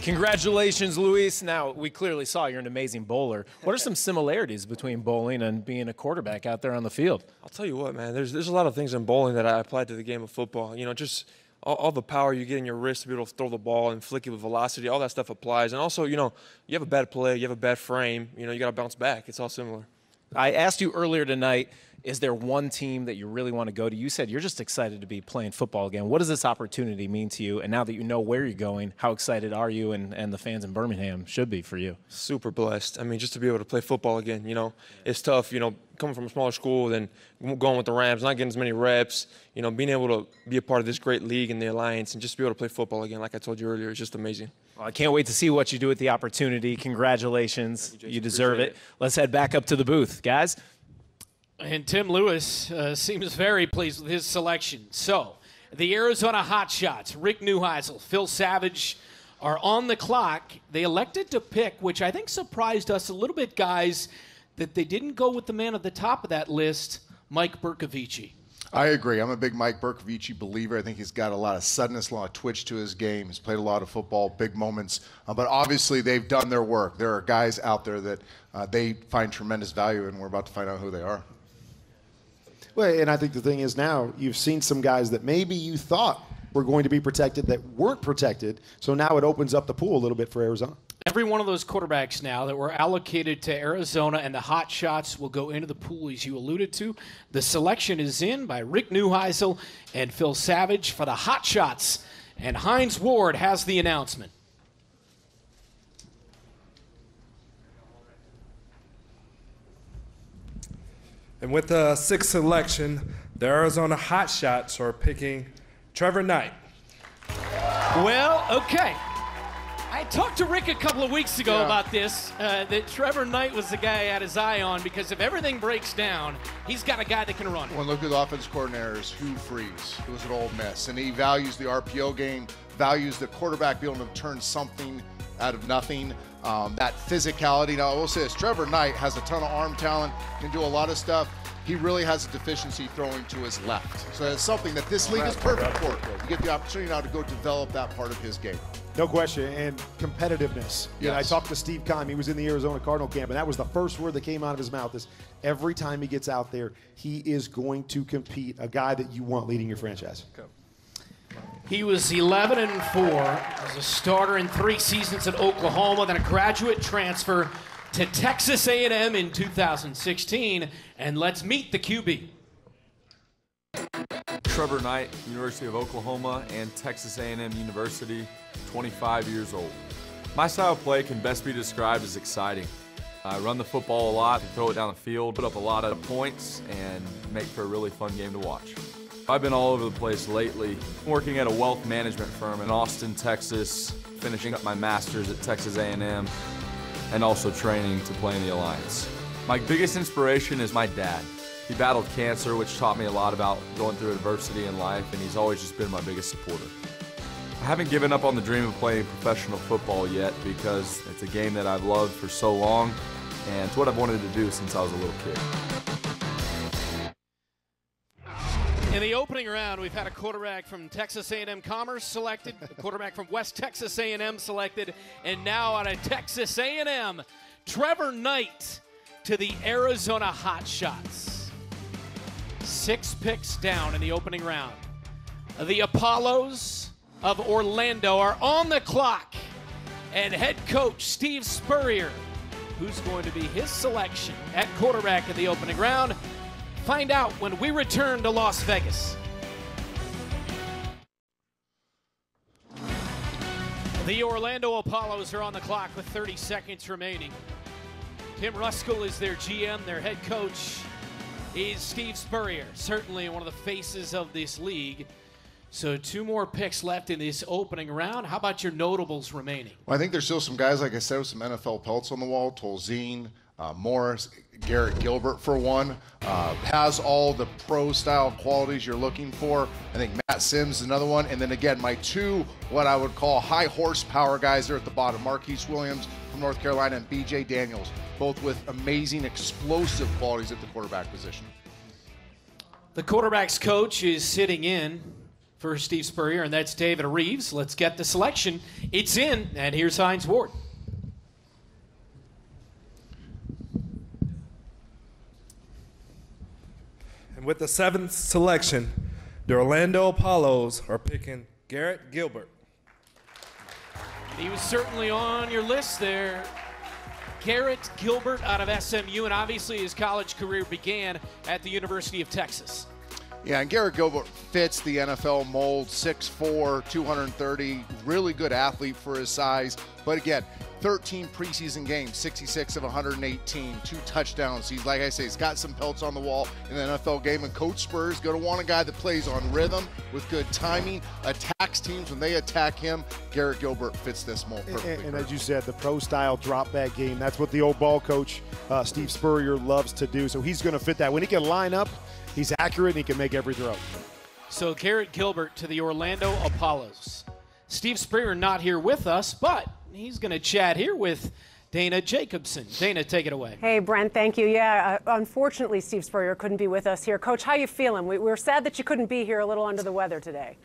Congratulations, Luis. Now, we clearly saw you're an amazing bowler. What are some similarities between bowling and being a quarterback out there on the field? I'll tell you what, man, there's a lot of things in bowling that I applied to the game of football. You know, just all the power you get in your wrist to be able to throw the ball and flick it with velocity, all that stuff applies. And also, you know, you have a bad play, you have a bad frame, you know, you got to bounce back. It's all similar. I asked you earlier tonight, is there one team that you really want to go to? You said you're just excited to be playing football again. What does this opportunity mean to you? And now that you know where you're going, how excited are you and the fans in Birmingham should be for you? Super blessed. I mean, just to be able to play football again, you know, it's tough, you know, coming from a smaller school, then going with the Rams, not getting as many reps, you know, being able to be a part of this great league and the Alliance and just be able to play football again, like I told you earlier, is just amazing. Well, I can't wait to see what you do with the opportunity. Congratulations. You deserve it. Let's head back up to the booth, guys. And Tim Lewis seems very pleased with his selection. So, the Arizona Hotshots, Rick Neuheisel, Phil Savage, are on the clock. They elected to pick, which I think surprised us a little bit, guys, that they didn't go with the man at the top of that list, Mike Berkovichi. I agree. I'm a big Mike Berkovichi believer. I think he's got a lot of suddenness, a lot of twitch to his game. He's played a lot of football, big moments. But obviously, they've done their work. There are guys out there that they find tremendous value in. We're about to find out who they are. Well, and I think the thing is now you've seen some guys that maybe you thought were going to be protected that weren't protected. So now it opens up the pool a little bit for Arizona. Every one of those quarterbacks now that were allocated to Arizona and the Hot Shots will go into the pool, as you alluded to. The selection is in by Rick Neuheisel and Phil Savage for the Hot Shots. And Hines Ward has the announcement. And with the sixth selection, the Arizona Hot Shots are picking Trevor Knight. Well, okay. I talked to Rick a couple of weeks ago about this, that Trevor Knight was the guy I had his eye on, because if everything breaks down, he's got a guy that can run. When look at the offense coordinators, Hugh Freeze, who was an Ole Miss, and he values the RPO game, values the quarterback being able to turn something out of nothing. That physicality. Now, I will say this, Trevor Knight has a ton of arm talent, can do a lot of stuff. He really has a deficiency throwing to his left. So it's something that this league is perfect for. You get the opportunity now to go develop that part of his game. No question, and competitiveness. Yes. You know, I talked to Steve Keim. He was in the Arizona Cardinal camp, and that was the first word that came out of his mouth is every time he gets out there, he is going to compete, a guy that you want leading your franchise. He was 11-4 as a starter in 3 seasons at Oklahoma, then a graduate transfer to Texas A&M in 2016. And let's meet the QB. Trevor Knight, University of Oklahoma and Texas A&M University, 25 years old. My style of play can best be described as exciting. I run the football a lot, throw it down the field, put up a lot of points, and make for a really fun game to watch. I've been all over the place lately, working at a wealth management firm in Austin, Texas, finishing up my master's at Texas A&M, and also training to play in the Alliance. My biggest inspiration is my dad. He battled cancer, which taught me a lot about going through adversity in life, and he's always just been my biggest supporter. I haven't given up on the dream of playing professional football yet because it's a game that I've loved for so long, and it's what I've wanted to do since I was a little kid. In the opening round, we've had a quarterback from Texas A&M Commerce selected, a quarterback from West Texas A&M selected, and now out of Texas A&M, Trevor Knight to the Arizona Hotshots. 6 picks down in the opening round. The Apollos of Orlando are on the clock, and head coach Steve Spurrier, who's going to be his selection at quarterback in the opening round. Find out when we return to Las Vegas. The Orlando Apollos are on the clock with 30 seconds remaining. Tim Ruskell is their GM. Their head coach is Steve Spurrier, certainly one of the faces of this league. So 2 more picks left in this opening round. How about your notables remaining? Well, I think there's still some guys, like I said, with some NFL pelts on the wall. Tolzien, Morris, Garrett Gilbert for one. Has all the pro-style qualities you're looking for. I think Matt Sims is another one. And then again, my 2, what I would call high horsepower guys there at the bottom. Marquis Williams from North Carolina and B.J. Daniels, both with amazing explosive qualities at the quarterback position. The quarterback's coach is sitting in for Steve Spurrier, and that's David Reeves. Let's get the selection. It's in, and here's Hines Ward. And with the 7th selection, the Orlando Apollos are picking Garrett Gilbert. He was certainly on your list there. Garrett Gilbert out of SMU, and obviously his college career began at the University of Texas. Yeah, and Garrett Gilbert fits the NFL mold, 6'4", 230, really good athlete for his size. But again, 13 preseason games, 66 of 118, 2 touchdowns. He's, like I say, he's got some pelts on the wall in the NFL game, and Coach Spurs is going to want a guy that plays on rhythm with good timing, attacks teams when they attack him. Garrett Gilbert fits this mold perfectly. And as you said, the pro-style drop-back game, that's what the old ball coach, Steve Spurrier, loves to do. So he's going to fit that. When he can line up, he's accurate and he can make every throw. So Garrett Gilbert to the Orlando Apollos. Steve Spurrier not here with us, but he's going to chat here with Dana Jacobson. Dana, take it away. Hey, Brent, thank you. Yeah, unfortunately, Steve Spurrier couldn't be with us here. Coach, how you feeling? We're sad that you couldn't be here, a little under the weather today.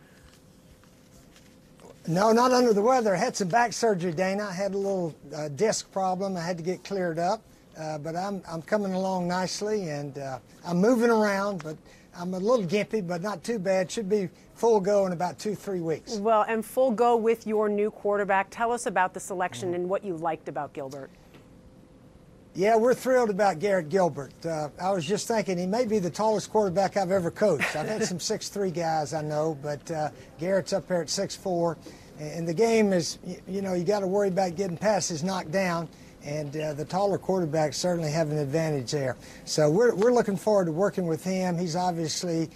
No, not under the weather. I had some back surgery, Dana. I had a little disc problem I had to get cleared up. But I'm coming along nicely, and I'm moving around, but I'm a little gimpy, but not too bad. Should be full go in about 2-3 weeks. Well, and full go with your new quarterback. Tell us about the selection and what you liked about Gilbert. Yeah, we're thrilled about Garrett Gilbert. I was just thinking he may be the tallest quarterback I've ever coached. I've had some 6'3" guys I know, but Garrett's up there at 6'4". And the game is, you know, you got to worry about getting passes knocked down. And the taller quarterbacks certainly have an advantage there. So we're looking forward to working with him. He's obviously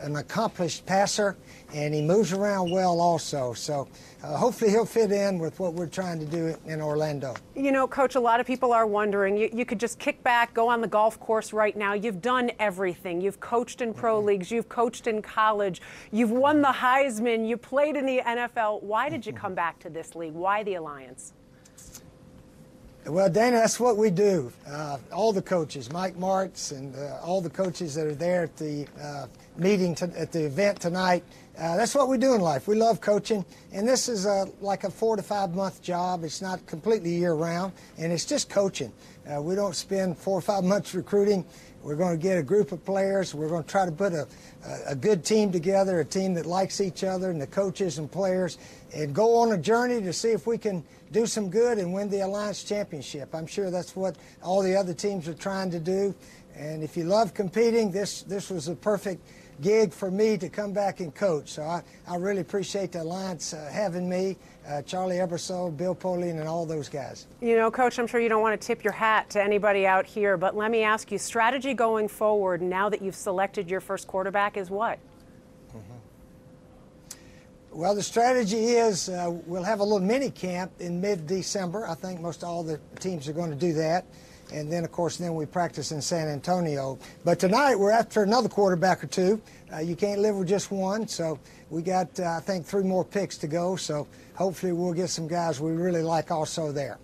an accomplished passer, and he moves around well also. So hopefully he'll fit in with what we're trying to do in Orlando. You know, Coach, a lot of people are wondering, you could just kick back, go on the golf course right now. You've done everything. You've coached in pro leagues. You've coached in college. You've won the Heisman. You played in the NFL. Why did you come back to this league? Why the Alliance? Well, Dana, that's what we do. All the coaches, Mike Martz and all the coaches that are there at the meeting, at the event tonight, that's what we do in life. We love coaching, and this is like a 4 to 5 month job. It's not completely year-round, and it's just coaching. We don't spend 4 or 5 months recruiting. We're going to get a group of players. We're going to try to put a good team together, a team that likes each other, and the coaches and players, and go on a journey to see if we can do some good and win the Alliance Championship. I'm sure that's what all the other teams are trying to do. And if you love competing, this was a perfect gig for me to come back and coach. So I really appreciate the Alliance having me, Charlie Ebersole, Bill Polian, and all those guys. You know, Coach, I'm sure you don't want to tip your hat to anybody out here, but let me ask you, strategy going forward now that you've selected your first quarterback is what? Well, the strategy is we'll have a little mini camp in mid-December. I think most all the teams are going to do that. And then, of course, then we practice in San Antonio. But tonight we're after another quarterback or two. You can't live with just one. So we got, I think, 3 more picks to go. So hopefully we'll get some guys we really like also there.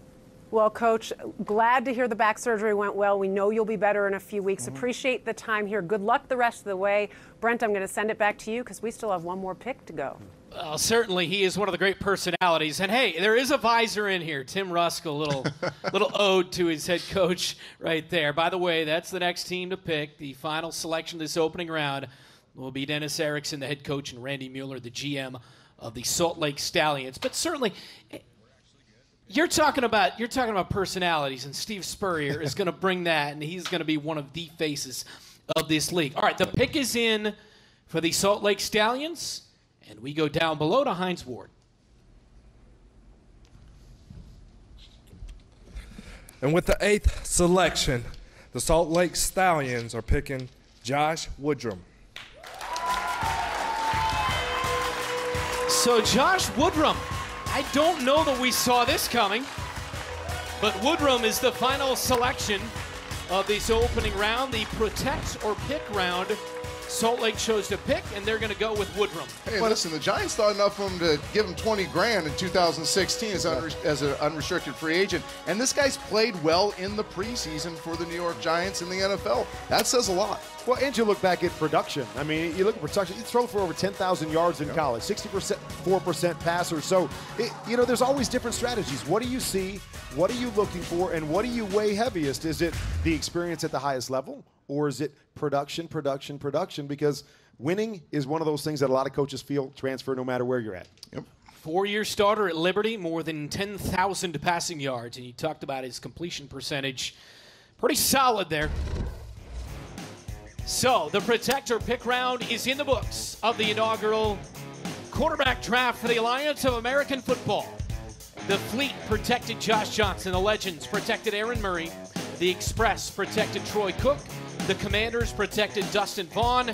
Well, Coach, glad to hear the back surgery went well. We know you'll be better in a few weeks. Appreciate the time here. Good luck the rest of the way. Brent, I'm going to send it back to you because we still have 1 more pick to go. Certainly, he is one of the great personalities. And, hey, there is a visor in here. Tim Rusk, a little ode to his head coach right there. By the way, that's the next team to pick. The final selection of this opening round will be Dennis Erickson, the head coach, and Randy Mueller, the GM of the Salt Lake Stallions. But certainly, you're talking about personalities, and Steve Spurrier is going to bring that, and he's going to be one of the faces of this league. All right, the pick is in for the Salt Lake Stallions. And we go down below to Hines Ward. And with the 8th selection, the Salt Lake Stallions are picking Josh Woodrum. So Josh Woodrum, I don't know that we saw this coming, but Woodrum is the final selection of this opening round, the protect or pick round. Salt Lake chose to pick, and they're going to go with Woodrum. Hey, listen, the Giants thought enough of him to give him $20 grand in 2016 as an unrestricted free agent. And this guy's played well in the preseason for the New York Giants in the NFL. That says a lot. Well, and you look back at production. I mean, you look at production. He throw for over 10,000 yards in college, 4% passer. So, there's always different strategies. What do you see? What are you looking for? And what do you weigh heaviest? Is it the experience at the highest level? Or is it production? Because winning is one of those things that a lot of coaches feel transfer no matter where you're at. Yep. 4-year starter at Liberty, more than 10,000 passing yards. And you talked about his completion percentage. Pretty solid there. So the protector pick round is in the books of the inaugural quarterback draft for the Alliance of American Football. The Fleet protected Josh Johnson. The Legends protected Erin Murray. The Express protected Troy Cook. The Commanders protected Dustin Vaughn.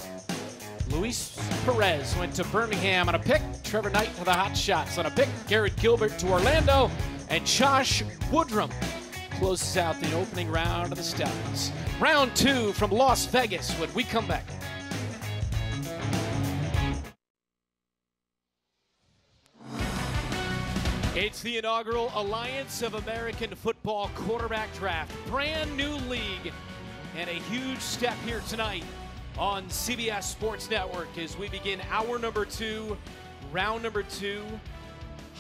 Luis Perez went to Birmingham on a pick. Trevor Knight to the Hot Shots on a pick. Garrett Gilbert to Orlando. And Josh Woodrum closes out the opening round of the Stallions. Round 2 from Las Vegas when we come back. It's the inaugural Alliance of American Football quarterback draft. Brand new league. And a huge step here tonight on CBS Sports Network as we begin hour number 2, round number 2,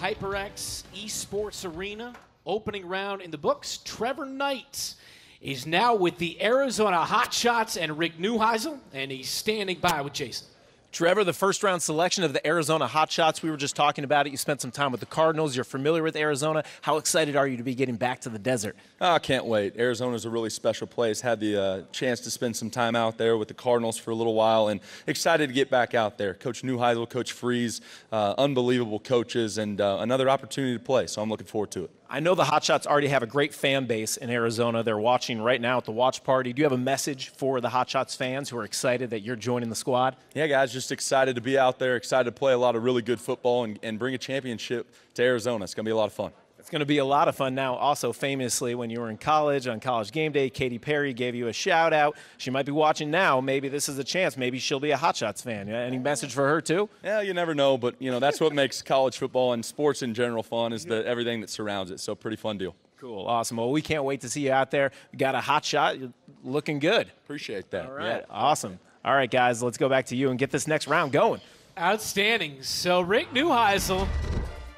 HyperX Esports Arena. Opening round in the books. Trevor Knight is now with the Arizona Hotshots and Rick Neuheisel, and he's standing by with Jason. Trevor, the first-round selection of the Arizona Hotshots, we were just talking about it. You spent some time with the Cardinals. You're familiar with Arizona. How excited are you to be getting back to the desert? I can't wait. Arizona's a really special place. Had the chance to spend some time out there with the Cardinals for a little while, and excited to get back out there. Coach Neuheisel, Coach Freeze, unbelievable coaches, and another opportunity to play, so I'm looking forward to it. I know the Hotshots already have a great fan base in Arizona. They're watching right now at the watch party. Do you have a message for the Hotshots fans who are excited that you're joining the squad? Yeah, guys, just excited to be out there, excited to play a lot of really good football and bring a championship to Arizona. It's going to be a lot of fun. It's going to be a lot of fun now. Also, famously, when you were in college, on College Game Day, Katy Perry gave you a shout-out. She might be watching now. Maybe this is a chance. Maybe she'll be a Hotshots fan. Any message for her, too? Yeah, you never know, but, that's what makes college football and sports in general fun is everything that surrounds it. So, pretty fun deal. Cool. Awesome. Well, we can't wait to see you out there. We got a hot shot. You're looking good. Appreciate that. All right. Yeah. Awesome. All right, guys, let's go back to you and get this next round going. Outstanding. So, Rick Neuheisel,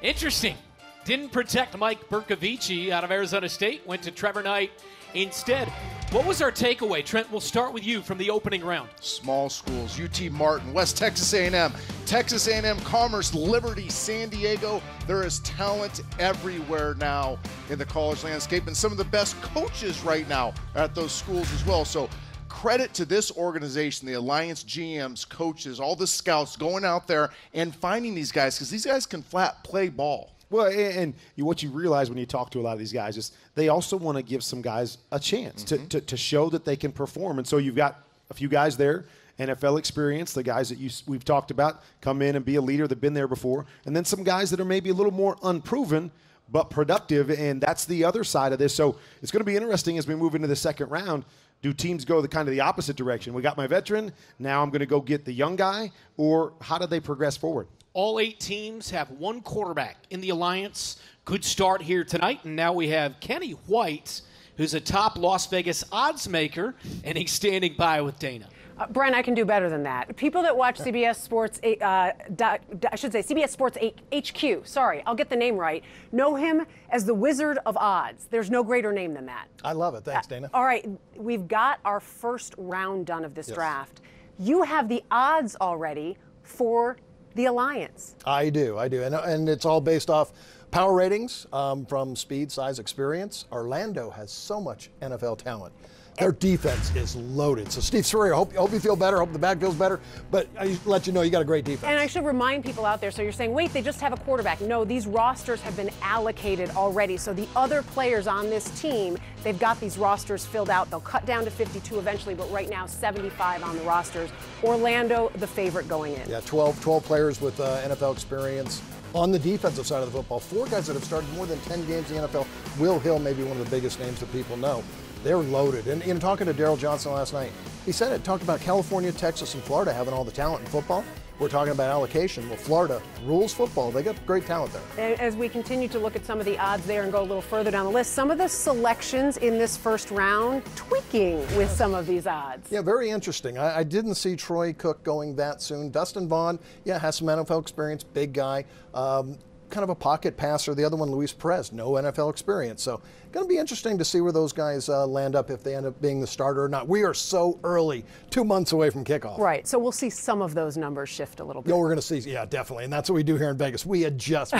interesting. Didn't protect Mike Berkovichi out of Arizona State. Went to Trevor Knight instead. What was our takeaway? Trent, we'll start with you from the opening round. Small schools, UT Martin, West Texas A&M, Texas A&M Commerce, Liberty, San Diego. There is talent everywhere now in the college landscape, and some of the best coaches right now are at those schools as well. So credit to this organization, the Alliance GMs, coaches, all the scouts going out there and finding these guys, because these guys can flat play ball. Well, and what you realize when you talk to a lot of these guys is they also want to give some guys a chance to show that they can perform. And so you've got a few guys there, NFL experience, the guys that we've talked about, come in and be a leader that have been there before, and then some guys that are maybe a little more unproven but productive, and that's the other side of this. So it's going to be interesting as we move into the second round. Do teams go the opposite direction? We got my veteran, now I'm going to go get the young guy, or how do they progress forward? All 8 teams have one quarterback in the Alliance. Good start here tonight. And now we have Kenny White, who's a top Las Vegas odds maker, and he's standing by with Dana. Brent, I can do better than that. People that watch CBS Sports, CBS Sports HQ, sorry, I'll get the name right, know him as the Wizard of Odds. There's no greater name than that. I love it. Thanks, Dana. All right, we've got our first round done of this draft. You have the odds already for the Alliance. I do. And it's all based off power ratings from speed, size, experience. Orlando has so much NFL talent. Their defense is loaded. So, Steve Spurrier, hope you feel better. Hope the back feels better. But I let you know you got a great defense. And I should remind people out there, so you're saying, wait, they just have a quarterback. No, these rosters have been allocated already. So the other players on this team, they've got these rosters filled out. They'll cut down to 52 eventually, but right now 75 on the rosters. Orlando, the favorite going in. Yeah, 12 players with NFL experience. On the defensive side of the football, 4 guys that have started more than 10 games in the NFL. Will Hill, maybe one of the biggest names that people know. They're loaded. And talking to Daryl Johnson last night, he said it, talked about California, Texas, and Florida having all the talent in football. We're talking about allocation. Well, Florida rules football. They got great talent there. And as we continue to look at some of the odds there and go a little further down the list, some of the selections in this first round tweaking with some of these odds. Yeah, very interesting. I didn't see Troy Cook going that soon. Dustin Vaughn, has some NFL experience, big guy. Kind of a pocket passer. The other one, Luis Perez, no NFL experience. So going to be interesting to see where those guys land up, if they end up being the starter or not. We are so early, 2 months away from kickoff. Right. So we'll see some of those numbers shift a little bit. No, we're going to see, definitely. And that's what we do here in Vegas. We adjust.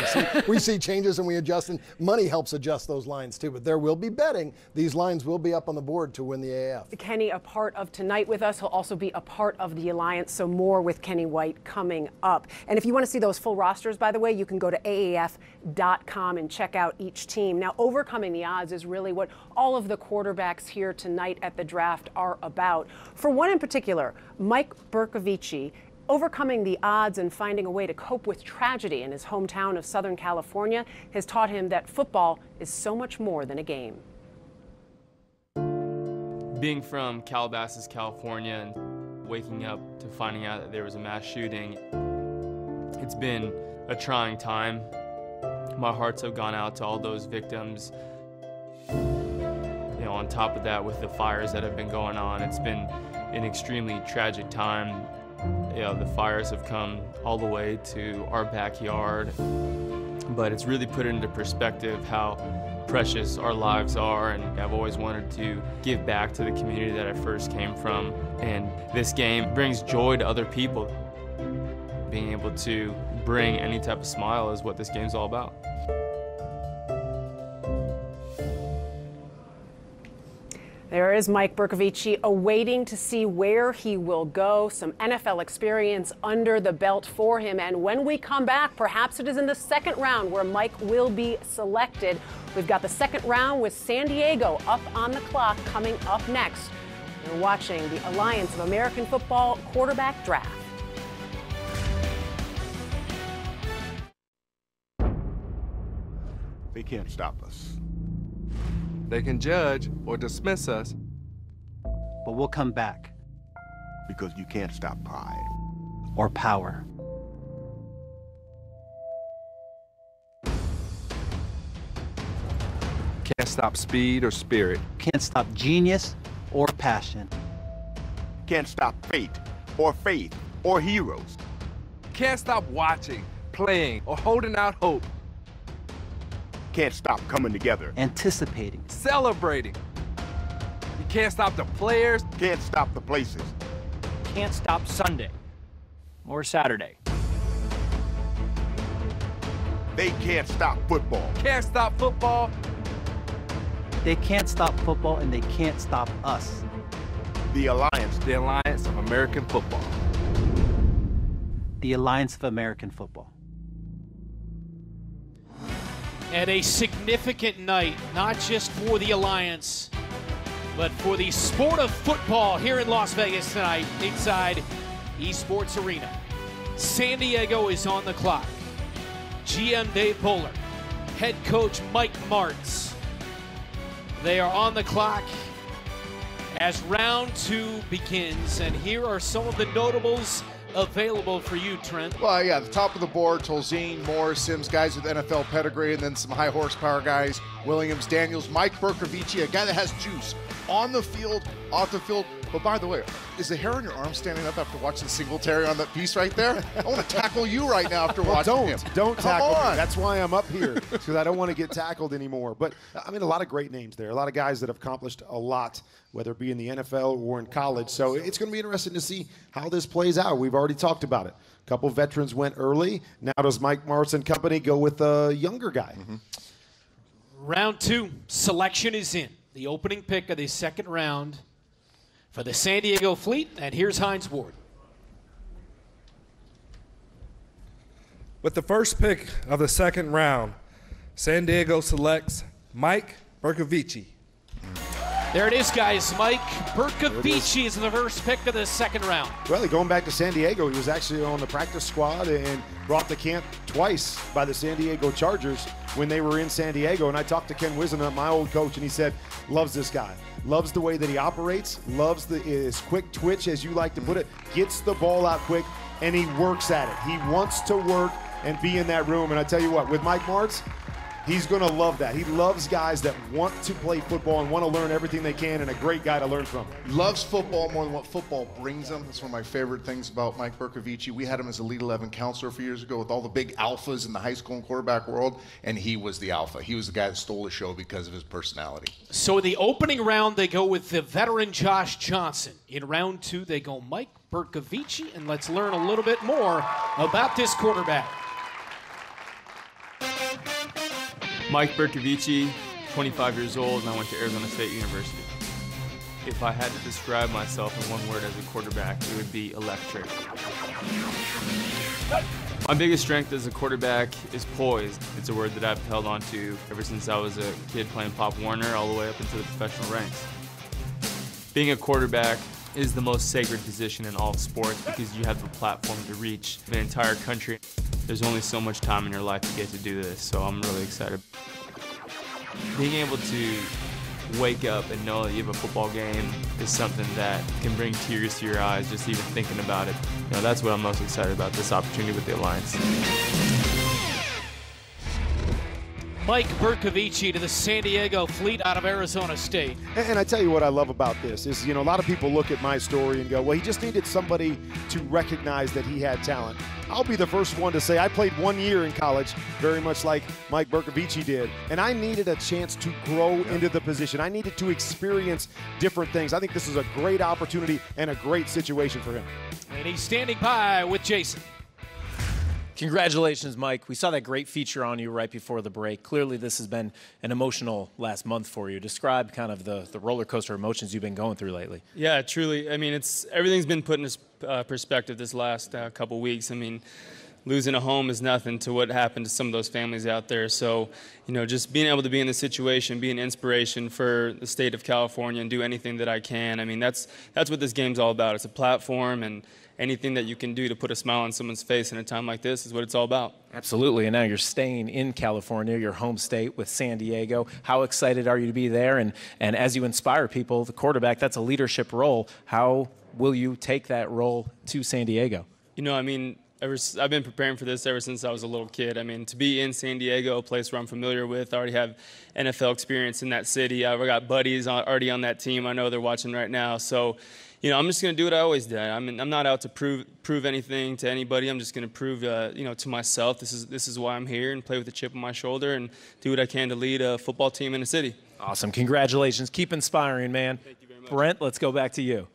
We see changes and we adjust. And money helps adjust those lines too. But there will be betting. These lines will be up on the board to win the AAF. Kenny, a part of tonight with us. He'll also be a part of the Alliance. So more with Kenny White coming up. And if you want to see those full rosters, by the way, you can go to AAF.com and check out each team. Now, overcoming the odds is really what all of the quarterbacks here tonight at the draft are about. For one in particular, Mike Berkovichi, overcoming the odds and finding a way to cope with tragedy in his hometown of Southern California has taught him that football is so much more than a game. Being from Calabasas, California, and waking up to finding out that there was a mass shooting, it's been a trying time. My hearts have gone out to all those victims. On top of that, with the fires that have been going on, it's been an extremely tragic time. The fires have come all the way to our backyard, but it's really put into perspective how precious our lives are, and I've always wanted to give back to the community that I first came from, and this game brings joy to other people. Being able to bring any type of smile is what this game's all about. There is Mike Berkovichi awaiting to see where he will go. Some NFL experience under the belt for him. And when we come back, perhaps it is in the second round where Mike will be selected. We've got the second round with San Diego up on the clock coming up next. You're watching the Alliance of American Football Quarterback Draft. They can't stop us. They can judge or dismiss us, but we'll come back. Because you can't stop pride. Or power. Can't stop speed or spirit. Can't stop genius or passion. Can't stop fate or faith or heroes. Can't stop watching, playing, or holding out hope. Can't stop coming together. Anticipating. Celebrating. You can't stop the players. Can't stop the places. Can't stop Sunday or Saturday. They can't stop football. Can't stop football. They can't stop football, and they can't stop us. The Alliance. The Alliance of American Football. The Alliance of American Football. And a significant night, not just for the Alliance, but for the sport of football here in Las Vegas tonight inside Esports Arena. San Diego is on the clock. GM Dave Bowler, head coach Mike Martz. They are on the clock as round 2 begins, and here are some of the notables available for you, Trent. Well, yeah, the top of the board, Tolzien, Morris, Sims, guys with NFL pedigree, and then some high horsepower guys, Williams, Daniels, Mike Berkovichi, a guy that has juice on the field, off the field. But by the way, is the hair on your arm standing up after watching Singletary on that piece right there? I want to tackle you right now after watching him. Don't Come tackle on. me. That's why I'm up here, because I don't want to get tackled anymore. But, I mean, a lot of great names there, a lot of guys that have accomplished a lot, whether it be in the NFL or in college. So it's going to be interesting to see how this plays out. We've already talked about it. A couple veterans went early. Now does Mike Martz and company go with a younger guy? Round 2 selection is in. The opening pick of the second round for the San Diego Fleet, and here's Hines Ward. With the first pick of the second round, San Diego selects Mike Berkovichi. There it is, guys. Mike Berkovichi is the first pick of the second round. Well, going back to San Diego, he was actually on the practice squad and brought to camp twice by the San Diego Chargers when they were in San Diego. And I talked to Ken Wisenhunt, my old coach, and he said, loves this guy. Loves the way that he operates, loves his quick twitch, as you like to put it, gets the ball out quick, and he works at it. He wants to work and be in that room. And I tell you what, with Mike Martz, he's going to love that. He loves guys that want to play football and want to learn everything they can, and a great guy to learn from. Loves football more than what football brings him. That's one of my favorite things about Mike Berkovichi. We had him as a Elite 11 counselor a few years ago with all the big alphas in the high school and quarterback world, and he was the alpha. He was the guy that stole the show because of his personality. So in the opening round, they go with the veteran Josh Johnson. In round 2, they go Mike Berkovichi, and let's learn a little bit more about this quarterback. Mike Berkovichi, 25 years old, and I went to Arizona State University. If I had to describe myself in one word as a quarterback, it would be electric. My biggest strength as a quarterback is poise. It's a word that I've held on to ever since I was a kid playing Pop Warner all the way up into the professional ranks. Being a quarterback is the most sacred position in all of sports because you have the platform to reach the entire country. There's only so much time in your life to get to do this, so I'm really excited. Being able to wake up and know that you have a football game is something that can bring tears to your eyes just even thinking about it. You know, that's what I'm most excited about, this opportunity with the Alliance. Mike Berkovichi to the San Diego Fleet out of Arizona State. And I tell you what I love about this is, you know, a lot of people look at my story and go, well, he just needed somebody to recognize that he had talent. I'll be the first one to say I played 1 year in college, very much like Mike Berkovichi did, and I needed a chance to grow into the position. I needed to experience different things. I think this is a great opportunity and a great situation for him. And he's standing by with Jason. Congratulations, Mike. We saw that great feature on you right before the break. Clearly, this has been an emotional last month for you. Describe kind of the roller coaster emotions you've been going through lately. Yeah, truly. I mean, everything's been put in perspective this last couple weeks. I mean, losing a home is nothing to what happened to some of those families out there. So, you know, just being able to be in this situation, be an inspiration for the state of California and do anything that I can. I mean, that's what this game's all about. It's a platform, and anything that you can do to put a smile on someone's face in a time like this is what it's all about. Absolutely, and now you're staying in California, your home state with San Diego. How excited are you to be there? And as you inspire people, the quarterback, that's a leadership role. How will you take that role to San Diego? You know, I mean, I've been preparing for this ever since I was a little kid. I mean, to be in San Diego, a place where I'm familiar with, I already have NFL experience in that city. I've got buddies already on that team. I know they're watching right now. So, you know, I'm just going to do what I always did. I mean, I'm not out to prove anything to anybody. I'm just going to prove, you know, to myself. This is why I'm here, and play with a chip on my shoulder and do what I can to lead a football team in a city. Awesome. Congratulations. Keep inspiring, man. Thank you very much. Brent, let's go back to you.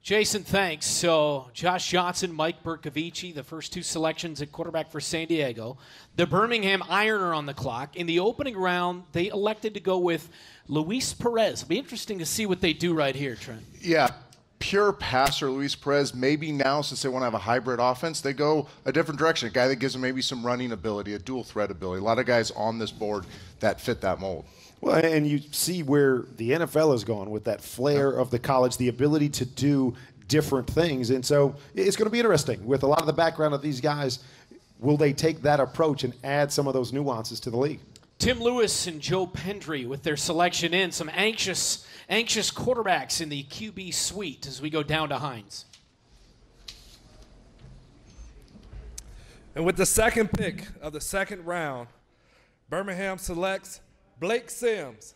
Jason, thanks. So Josh Johnson, Mike Berkovichi, the first two selections at quarterback for San Diego. The Birmingham Iron are on the clock. In the opening round, they elected to go with Luis Perez. It'll be interesting to see what they do right here, Trent. Yeah. Pure passer, Luis Perez. Maybe now, since they want to have a hybrid offense, they go a different direction. A guy that gives them maybe some running ability, a dual threat ability. A lot of guys on this board that fit that mold. Well, and you see where the NFL is going with that flair of the college, the ability to do different things. And so it's going to be interesting with a lot of the background of these guys. Will they take that approach and add some of those nuances to the league? Tim Lewis and Joe Pendry with their selection in. Some anxious quarterbacks in the QB suite as we go down to Hines. And with the second pick of the second round, Birmingham selects Blake Sims.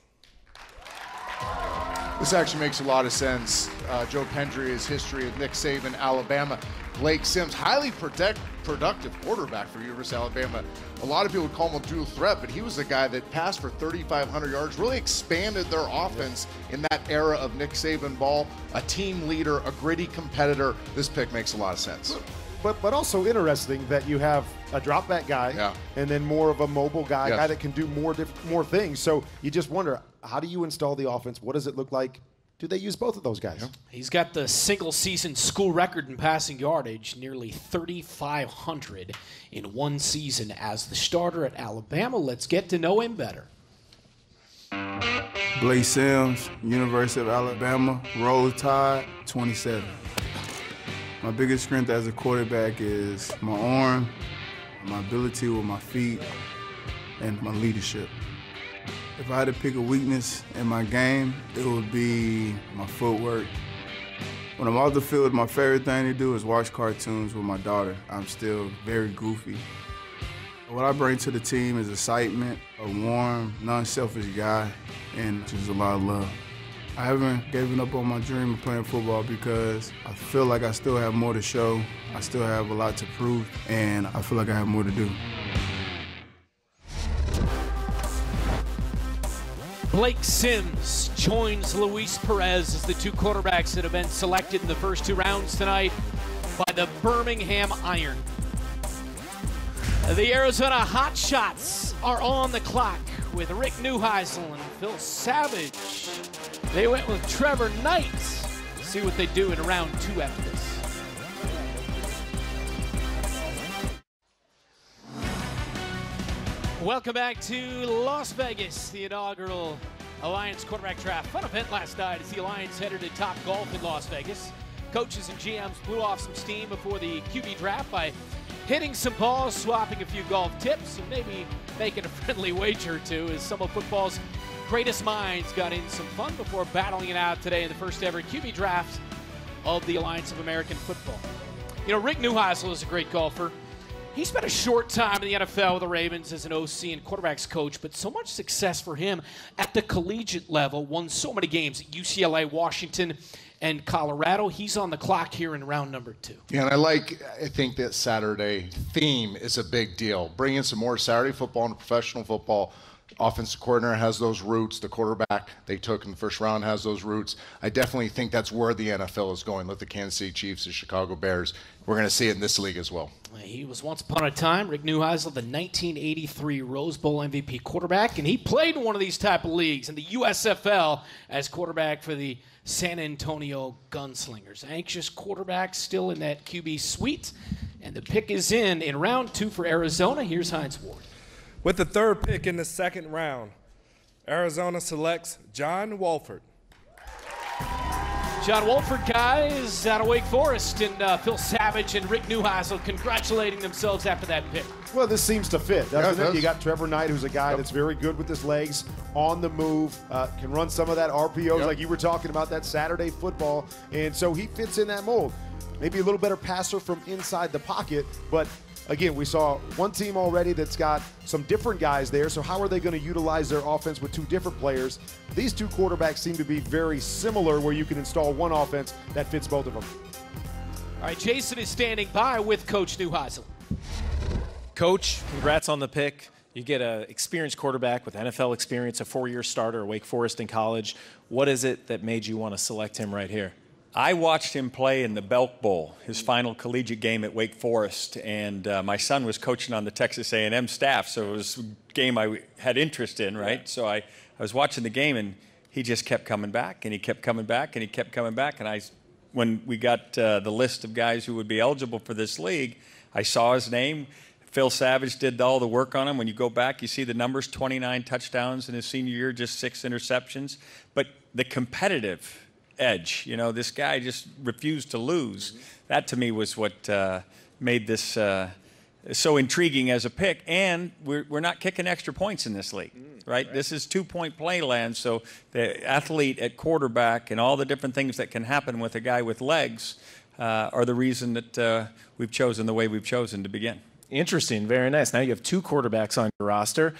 This actually makes a lot of sense. Joe Pendry, his history of Nick Saban, Alabama. Blake Sims, highly productive quarterback for University of Alabama. A lot of people would call him a dual threat, but he was the guy that passed for 3,500 yards, really expanded their offense in that era of Nick Saban ball. A team leader, a gritty competitor. This pick makes a lot of sense. But also interesting that you have a drop back guy and then more of a mobile guy, guy that can do more things. So you just wonder, how do you install the offense? What does it look like? Do they use both of those guys? He's got the single-season school record in passing yardage, nearly 3,500 in one season as the starter at Alabama. Let's get to know him better. Blake Sims, University of Alabama, Roll Tide, 27. My biggest strength as a quarterback is my arm, my ability with my feet, and my leadership. If I had to pick a weakness in my game, it would be my footwork. When I'm off the field, my favorite thing to do is watch cartoons with my daughter. I'm still very goofy. What I bring to the team is excitement, a warm, non-selfish guy, and just a lot of love. I haven't given up on my dream of playing football because I feel like I still have more to show. I still have a lot to prove, and I feel like I have more to do. Blake Sims joins Luis Perez as the two quarterbacks that have been selected in the first two rounds tonight by the Birmingham Iron. The Arizona Hotshots are on the clock with Rick Neuheisel and Phil Savage. They went with Trevor Knight. See what they do in round two after this. Welcome back to Las Vegas, the inaugural Alliance quarterback draft. Fun event last night as the Alliance headed to Top Golf in Las Vegas. Coaches and GMs blew off some steam before the QB draft by hitting some balls, swapping a few golf tips, and maybe making a friendly wager or two as some of football's greatest minds got in some fun before battling it out today in the first ever QB draft of the Alliance of American Football. You know, Rick Neuheisel is a great golfer. He spent a short time in the NFL with the Ravens as an OC and quarterbacks coach, but so much success for him at the collegiate level, won so many games at UCLA, Washington, and Colorado. He's on the clock here in round number two. Yeah, and I think that Saturday theme is a big deal. Bring in some more Saturday football and professional football. Offensive coordinator has those roots. The quarterback they took in the first round has those roots. I definitely think that's where the NFL is going. Let the Kansas City Chiefs, the Chicago Bears. We're going to see it in this league as well. He was once upon a time, Rick Neuheisel, the 1983 Rose Bowl MVP quarterback, and he played in one of these type of leagues in the USFL as quarterback for the San Antonio Gunslingers. Anxious quarterback still in that QB suite, and the pick is in round two for Arizona. Here's Hines Ward. With the third pick in the second round, Arizona selects John Wolford. John Wolford, guys, out of Wake Forest, and Phil Savage and Rick Neuheisel congratulating themselves after that pick. Well, this seems to fit, doesn't it? You got Trevor Knight, who's a guy that's very good with his legs, on the move, can run some of that RPOs like you were talking about, that Saturday football, and so he fits in that mold. Maybe a little better passer from inside the pocket, but again, we saw one team already that's got some different guys there, so how are they going to utilize their offense with two different players? These two quarterbacks seem to be very similar where you can install one offense that fits both of them. All right, Jason is standing by with Coach Neuheisel. Coach, congrats on the pick. You get an experienced quarterback with NFL experience, a four-year starter at Wake Forest in college. What is it that made you want to select him right here? I watched him play in the Belk Bowl, his final collegiate game at Wake Forest, and my son was coaching on the Texas A&M staff, so it was a game I had interest in, right? Yeah. So I was watching the game, and he just kept coming back, and he kept coming back, and he kept coming back, and when we got the list of guys who would be eligible for this league, I saw his name. Phil Savage did all the work on him. When you go back, you see the numbers, 29 touchdowns in his senior year, just 6 interceptions. But the competitive edge, you know, this guy just refused to lose. Mm-hmm. That, to me, was what made this so intriguing as a pick. And we're not kicking extra points in this league, right? This is 2-point play land, so the athlete at quarterback and all the different things that can happen with a guy with legs are the reason that we've chosen the way we've chosen to begin. Interesting. Very nice. Now you have 2 quarterbacks on your roster,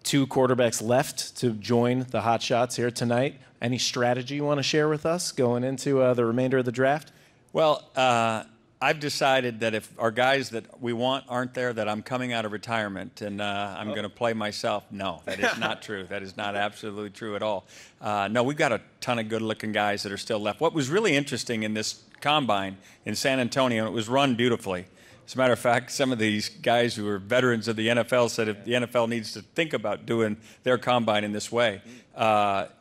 2 quarterbacks left to join the Hot Shots here tonight. Any strategy you want to share with us going into the remainder of the draft? Well, I've decided that if our guys that we want aren't there, that I'm coming out of retirement and I'm going to play myself. No, that is not true. That is not absolutely true at all. No, we've got a ton of good-looking guys that are still left. What was really interesting in this combine in San Antonio, it was run beautifully. As a matter of fact, some of these guys who are veterans of the NFL said if the NFL needs to think about doing their combine in this way.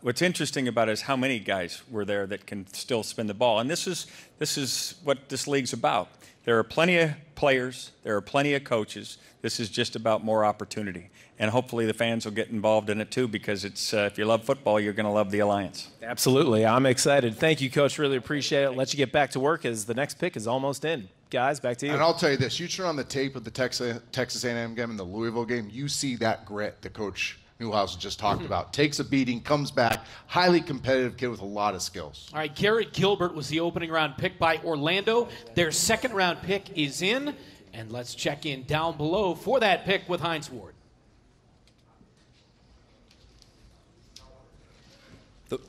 What's interesting about it is how many guys were there that can still spin the ball. And this is what this league's about. There are plenty of players. There are plenty of coaches. This is just about more opportunity. And hopefully the fans will get involved in it too, because it's if you love football, you're going to love the Alliance. Absolutely. I'm excited. Thank you, Coach. Really appreciate it. Let you get back to work as the next pick is almost in. Guys, back to you. And I'll tell you this. You turn on the tape of the Texas A&M game and the Louisville game, you see that grit that Coach Newhouse just talked about. Takes a beating, comes back, highly competitive kid with a lot of skills. All right, Garrett Gilbert was the opening round pick by Orlando. Their second round pick is in. And let's check in down below for that pick with Hines Ward.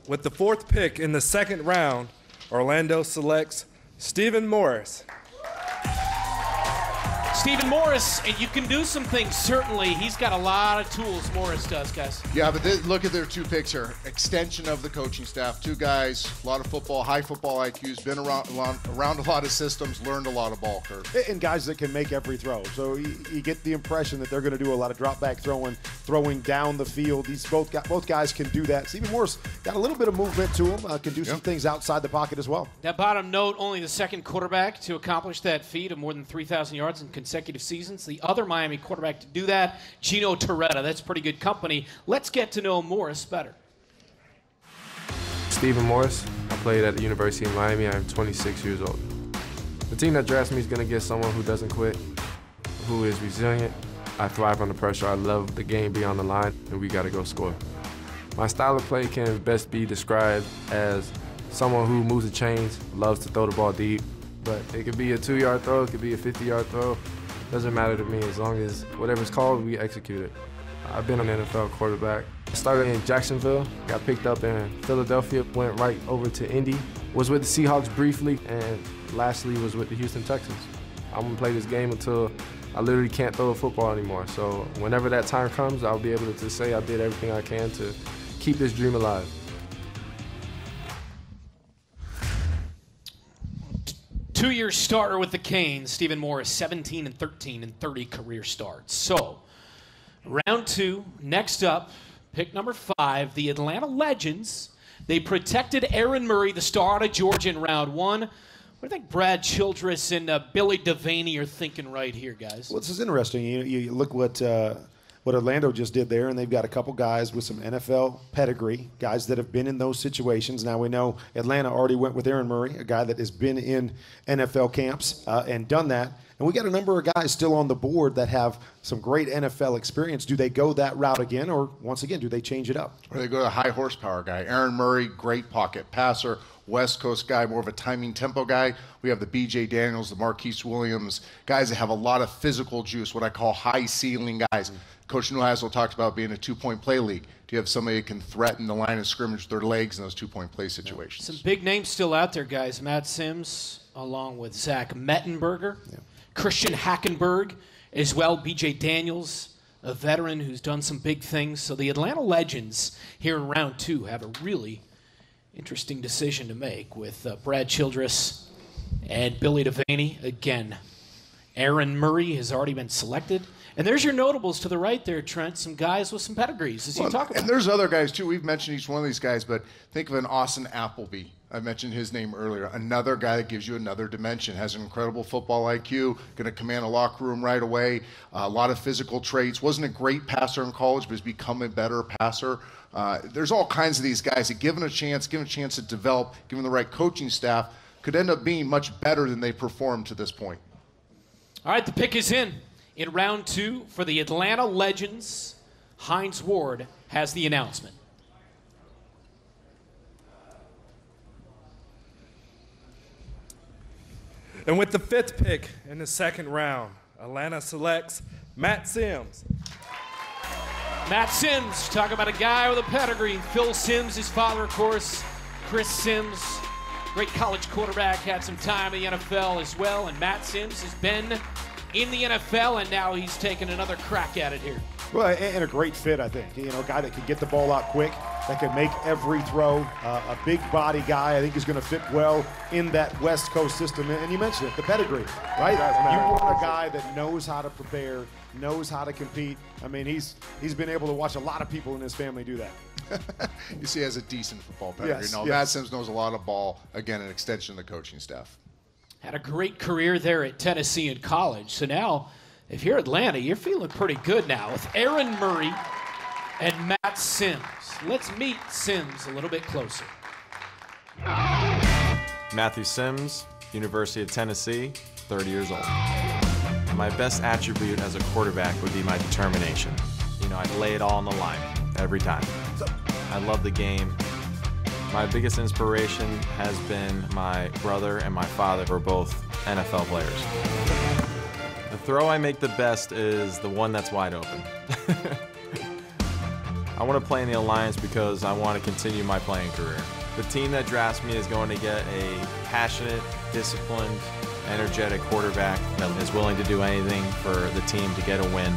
With the 4th pick in the second round, Orlando selects Stephen Morris. Stephen Morris, and you can do some things, certainly. He's got a lot of tools, Morris does, guys. Yeah, but look at their 2 picks here. Extension of the coaching staff. 2 guys, a lot of football, high football IQs, been around a lot of systems, learned a lot of ball curve. And guys that can make every throw. So you get the impression that they're going to do a lot of drop back throwing down the field. Both guys can do that. Stephen Morris got a little bit of movement to him, can do some things outside the pocket as well. That bottom note, only the second quarterback to accomplish that feat of more than 3,000 yards in consecutive seasons. The other Miami quarterback to do that, Gino Torretta. That's pretty good company. Let's get to know Morris better. Stephen Morris. I played at the University of Miami. I'm 26 years old. The team that drafts me is going to get someone who doesn't quit, who is resilient. I thrive under pressure. I love the game beyond the line, and we got to go score. My style of play can best be described as someone who moves the chains, loves to throw the ball deep, but it could be a 2-yard throw, it could be a 50-yard throw. Doesn't matter to me as long as whatever's called, we execute it. I've been an NFL quarterback. I started in Jacksonville, got picked up in Philadelphia, went right over to Indy, was with the Seahawks briefly, and lastly was with the Houston Texans. I'm gonna play this game until I literally can't throw a football anymore. So whenever that time comes, I'll be able to say I did everything I can to keep this dream alive. Two-year starter with the Canes, Stephen Morris, 17 and 13 and 30 career starts. So, round 2, next up, pick number 5, the Atlanta Legends. They protected Erin Murray, the star out of Georgia, in round 1. What do you think Brad Childress and Billy Devaney are thinking right here, guys? Well, this is interesting. You look what Orlando just did there, and they've got a couple guys with some NFL pedigree, guys that have been in those situations. Now we know Atlanta already went with Erin Murray, a guy that has been in NFL camps and done that. And we got a number of guys still on the board that have some great NFL experience. Do they go that route again, or once again, do they change it up? Or they go to a high horsepower guy. Erin Murray, great pocket passer. West Coast guy, more of a timing tempo guy. We have the B.J. Daniels, the Marquis Williams, guys that have a lot of physical juice, what I call high ceiling guys. Coach Newhouse talked about being a 2-point play league. Do you have somebody who can threaten the line of scrimmage with their legs in those 2-point play situations? Some big names still out there, guys. Matt Sims, along with Zach Mettenberger, Christian Hackenberg, as well. B.J. Daniels, a veteran who's done some big things. So the Atlanta Legends here in round 2 have a really Interesting decision to make with Brad Childress and Billy Devaney. Again, Erin Murray has already been selected. And there's your notables to the right there, Trent. Some guys with some pedigrees, as you talk about. And there's other guys, too. We've mentioned each one of these guys, but think of an Austin Appleby. I mentioned his name earlier. Another guy that gives you another dimension, has an incredible football IQ, going to command a locker room right away, a lot of physical traits. Wasn't a great passer in college, but has become a better passer. There's all kinds of these guys that given a chance to develop, given the right coaching staff, could end up being much better than they performed to this point. All right, the pick is in round 2 for the Atlanta Legends. Hines Ward has the announcement. And with the 5th pick in the 2nd round, Atlanta selects Matt Sims. Matt Sims, talk about a guy with a pedigree. Phil Sims, his father, of course, Chris Sims, great college quarterback, had some time in the NFL as well. And Matt Sims has been in the NFL, and now he's taking another crack at it here. Well, and a great fit, I think. You know, a guy that can get the ball out quick, that can make every throw. A big body guy, I think, is going to fit well in that West Coast system. And you mentioned it, the pedigree, right? You want a guy that knows how to prepare, knows how to compete. I mean, he's been able to watch a lot of people in his family do that. You see, he has a decent football pedigree. Yes, No, yes. Matt Sims knows a lot of ball. Again, an extension of the coaching staff. Had a great career there at Tennessee in college. So now, if you're Atlanta, you're feeling pretty good now with Erin Murray and Matt Sims. Let's meet Sims a little bit closer. Matthew Sims, University of Tennessee, 30 years old. My best attribute as a quarterback would be my determination. You know, I'd lay it all on the line every time. I love the game. My biggest inspiration has been my brother and my father, who are both NFL players. The throw I make the best is the one that's wide open. I want to play in the Alliance because I want to continue my playing career. The team that drafts me is going to get a passionate, disciplined, energetic quarterback that is willing to do anything for the team to get a win.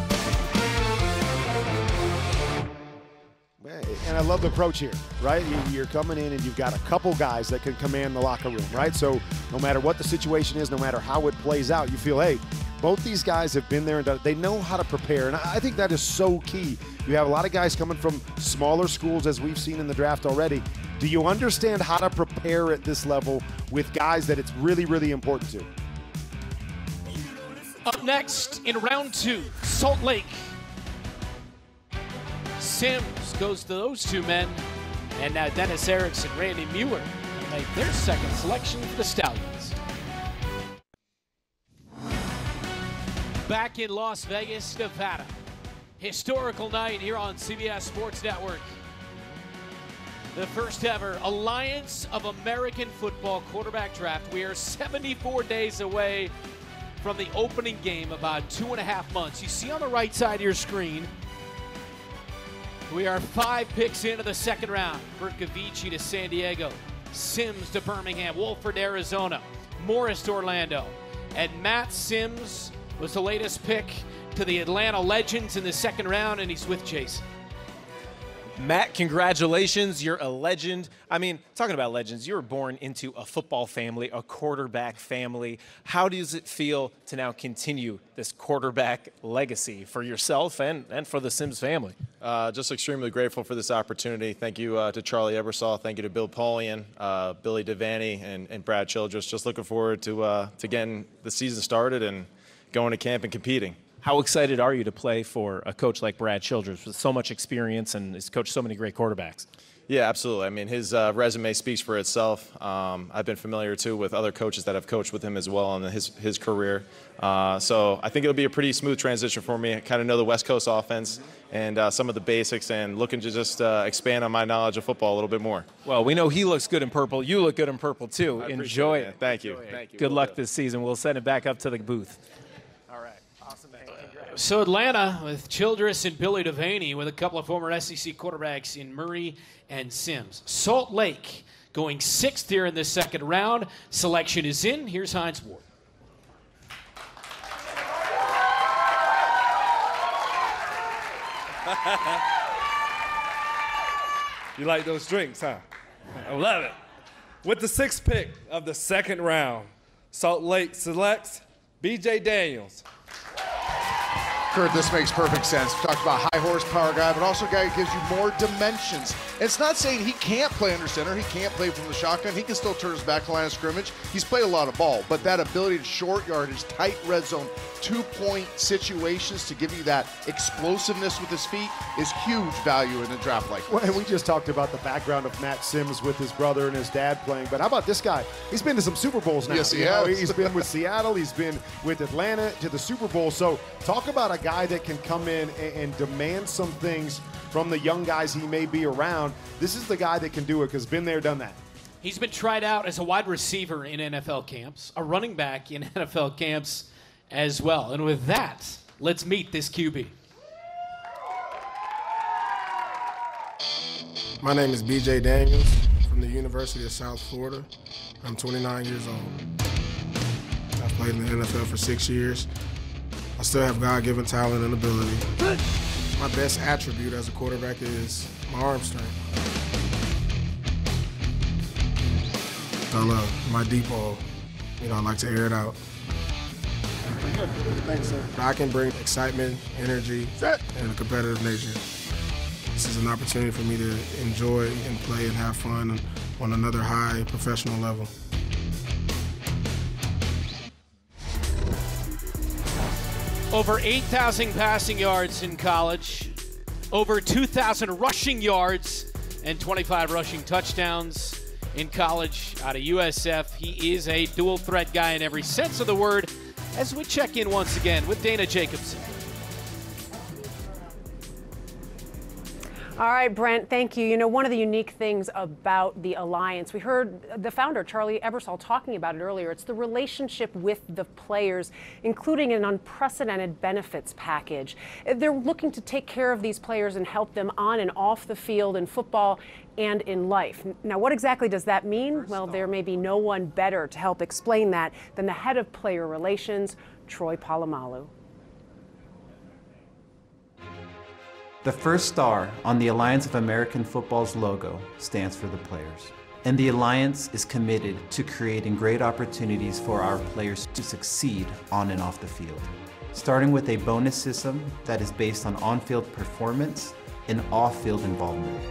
And I love the approach here, right? You're coming in and you've got a couple guys that can command the locker room, right? So no matter what the situation is, no matter how it plays out, you feel, hey, both these guys have been there and done it. They know how to prepare, and I think that is so key. You have a lot of guys coming from smaller schools, as we've seen in the draft already. Do you understand how to prepare at this level with guys that it's really, really important to? Up next in round 2, Salt Lake. Sims goes to those two men, and now Dennis Erickson, Randy Mueller make their second selection for the Stallions. Back in Las Vegas, Nevada. Historical night here on CBS Sports Network. The first ever Alliance of American Football quarterback draft. We are 74 days away from the opening game, about 2.5 months. You see on the right side of your screen, we are 5 picks into the second round. Berkovichi to San Diego, Sims to Birmingham, Wolford, Arizona, Morris to Orlando. And Matt Sims was the latest pick to the Atlanta Legends in the second round, and he's with Jason. Matt, congratulations. You're a legend. I mean, talking about legends, you were born into a football family, a quarterback family. How does it feel to now continue this quarterback legacy for yourself and for the Sims family? Just extremely grateful for this opportunity. Thank you to Charlie Ebersol. Thank you to Bill Polian, Billy Devaney, and Brad Childress. Just looking forward to getting the season started and going to camp and competing. How excited are you to play for a coach like Brad Childress with so much experience and has coached so many great quarterbacks? Yeah, absolutely. I mean, his resume speaks for itself. I've been familiar, too, with other coaches that have coached with him as well in his career. So I think it'll be a pretty smooth transition for me. I kind of know the West Coast offense and some of the basics and looking to just expand on my knowledge of football a little bit more. Well, we know he looks good in purple. You look good in purple, too. Enjoy it. Thank you. Good luck this season. We'll send it back up to the booth. So Atlanta with Childress and Billy Devaney with a couple of former SEC quarterbacks in Murray and Sims. Salt Lake going 6th here in the second round. Selection is in. Here's Hines Ward. You like those drinks, huh? I love it. With the 6th pick of the 2nd round, Salt Lake selects B.J. Daniels. Kurt, this makes perfect sense. We talked about high horsepower guy, but also a guy who gives you more dimensions. It's not saying he can't play under center, he can't play from the shotgun, he can still turn his back to line of scrimmage. He's played a lot of ball, but that ability to short yardage, tight red zone, 2-point situations to give you that explosiveness with his feet is huge value in a draft like this. Well, and we just talked about the background of Matt Sims with his brother and his dad playing, but how about this guy? He's been to some Super Bowls now. Yes, he has. He's been with Seattle, he's been with Atlanta to the Super Bowl. So talk about a guy that can come in and demand some things from the young guys he may be around. This is the guy that can do it because been there, done that. He's been tried out as a wide receiver in NFL camps, a running back in NFL camps as well. And with that, let's meet this QB. My name is B.J. Daniels from the University of South Florida. I'm 29 years old. I've played in the NFL for 6 years. I still have God-given talent and ability. My best attribute as a quarterback is my arm strength. I love my deep ball. I like to air it out. Thanks, sir. I can bring excitement, energy, and a competitive nature. This is an opportunity for me to enjoy and play and have fun on another high professional level. Over 8,000 passing yards in college, over 2,000 rushing yards, and 25 rushing touchdowns in college out of USF. He is a dual threat guy in every sense of the word. As we check in once again with Dana Jacobson. All right, Brent, thank you. One of the unique things about the Alliance, we heard the founder, Charlie Ebersol, talking about it earlier. It's the relationship with the players, including an unprecedented benefits package. They're looking to take care of these players and help them on and off the field in football and in life. Now, what exactly does that mean? Well, there may be no one better to help explain that than the head of player relations, Troy Polamalu. The first star on the Alliance of American Football's logo stands for the players. And the Alliance is committed to creating great opportunities for our players to succeed on and off the field. Starting with a bonus system that is based on on-field performance and off-field involvement.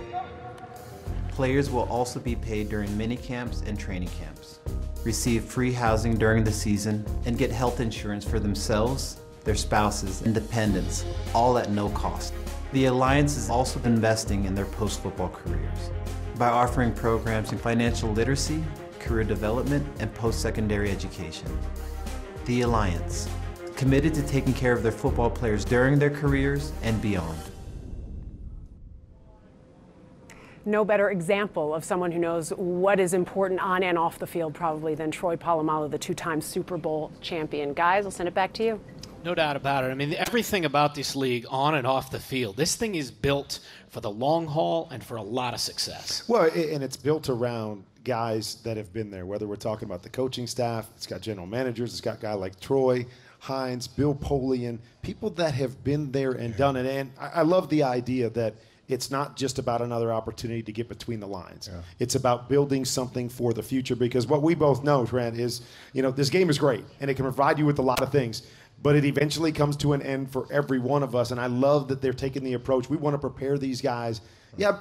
Players will also be paid during mini camps and training camps, receive free housing during the season, and get health insurance for themselves, their spouses, and dependents, all at no cost. The Alliance is also investing in their post-football careers by offering programs in financial literacy, career development, and post-secondary education. The Alliance, committed to taking care of their football players during their careers and beyond. No better example of someone who knows what is important on and off the field probably than Troy Polamalu, the two-time Super Bowl champion. Guys, I'll send it back to you. No doubt about it. I mean, everything about this league on and off the field, this thing is built for the long haul and for a lot of success. Well, and it's built around guys that have been there, whether we're talking about the coaching staff, it's got general managers, it's got guys like Troy Hines, Bill Polian, people that have been there and done it. And I love the idea that it's not just about another opportunity to get between the lines. Yeah. It's about building something for the future, because what we both know, Trent, is, this game is great and it can provide you with a lot of things, but it eventually comes to an end for every one of us. And I love that they're taking the approach. We want to prepare these guys,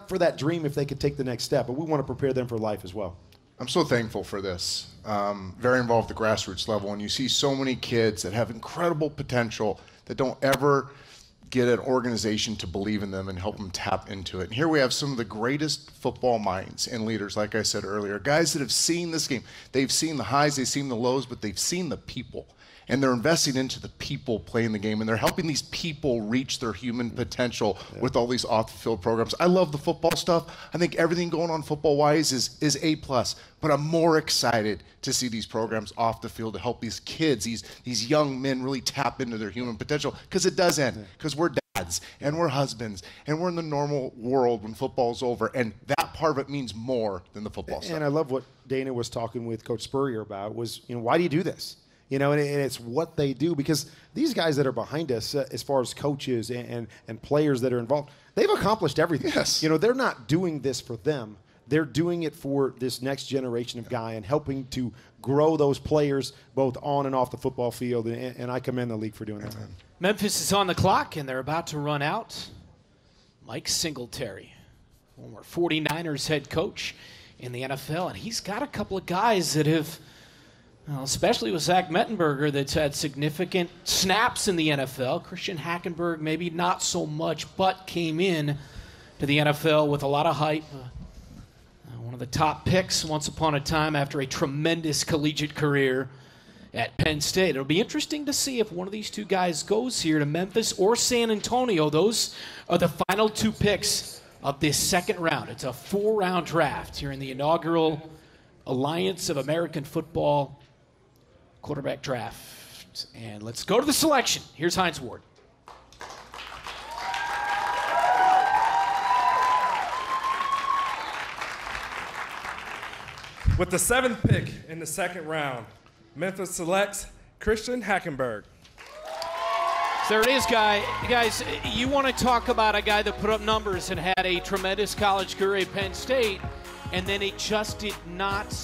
for that dream if they could take the next step, but we want to prepare them for life as well. I'm so thankful for this. Very involved at the grassroots level, and you see so many kids that have incredible potential that don't ever get an organization to believe in them and help them tap into it. And here we have some of the greatest football minds and leaders, like I said earlier, guys that have seen this game. They've seen the highs, they've seen the lows, but they've seen the people. And they're investing into the people playing the game, and they're helping these people reach their human potential with all these off-the-field programs. I love the football stuff. I think everything going on football-wise is A+, but I'm more excited to see these programs off the field to help these kids, these young men really tap into their human potential, because it does end, because we're dads, and we're husbands, and we're in the normal world when football's over, and that part of it means more than the football stuff. And I love what Dana was talking with Coach Spurrier about was, why do you do this? And it's what they do, because these guys that are behind us, as far as coaches and players that are involved, they've accomplished everything. Yes. They're not doing this for them. they're doing it for this next generation of guy and helping to grow those players both on and off the football field, and I commend the league for doing that. Memphis is on the clock, and they're about to run out. Mike Singletary, former 49ers head coach in the NFL, and he's got a couple of guys that have, well, especially with Zach Mettenberger, that's had significant snaps in the NFL. Christian Hackenberg, maybe not so much, but came in to the NFL with a lot of hype. One of the top picks once upon a time after a tremendous collegiate career at Penn State. It'll be interesting to see if one of these two guys goes here to Memphis or San Antonio. Those are the final two picks of this second round. It's a 4-round draft here in the inaugural Alliance of American Football quarterback draft. And let's go to the selection. Here's Hines Ward. With the 7th pick in the second round, Memphis selects Christian Hackenberg. So there it is, guys. You want to talk about a guy that put up numbers and had a tremendous college career at Penn State, and then it just did not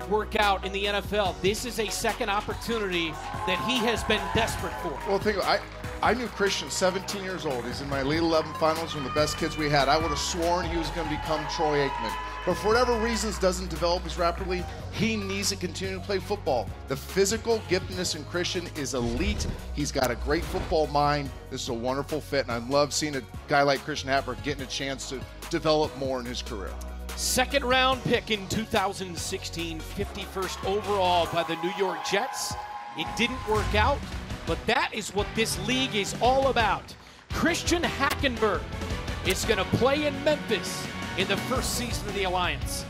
work out in the NFL. This is a second opportunity that he has been desperate for. Well, I knew Christian 17 years old. He's in my Elite 11 finals, one of the best kids we had. I would have sworn he was going to become Troy Aikman. But for whatever reasons doesn't develop as rapidly, he needs to continue to play football. The physical giftedness in Christian is elite. He's got a great football mind. This is a wonderful fit, and I love seeing a guy like Christian Hackenberg getting a chance to develop more in his career. Second round pick in 2016, 51st overall by the New York Jets. It didn't work out, but that is what this league is all about. Christian Hackenberg is going to play in Memphis in the first season of the Alliance.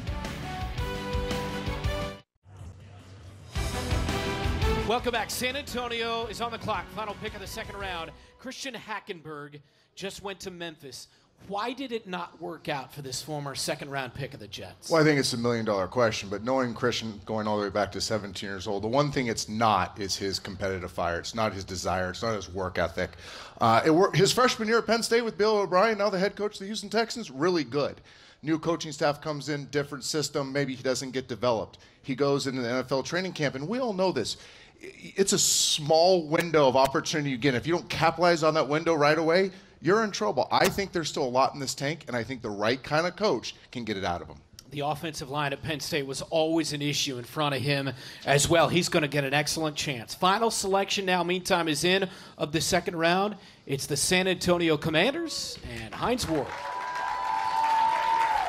Welcome back. San Antonio is on the clock. Final pick of the second round. Christian Hackenberg just went to Memphis. Why did it not work out for this former second-round pick of the Jets? Well, I think it's $1 million question, but knowing Christian going all the way back to 17 years old, the one thing it's not is his competitive fire. It's not his desire. It's not his work ethic. His freshman year at Penn State with Bill O'Brien, now the head coach of the Houston Texans, really good. New coaching staff comes in, different system, maybe he doesn't get developed. He goes into the NFL training camp, and we all know this. It's a small window of opportunity you get. If you don't capitalize on that window right away, you're in trouble. I think there's still a lot in this tank, and I think the right kind of coach can get it out of him. The offensive line at Penn State was always an issue in front of him as well. He's going to get an excellent chance. Final selection now, meantime, is in of the second round. It's the San Antonio Commanders and Hines Ward.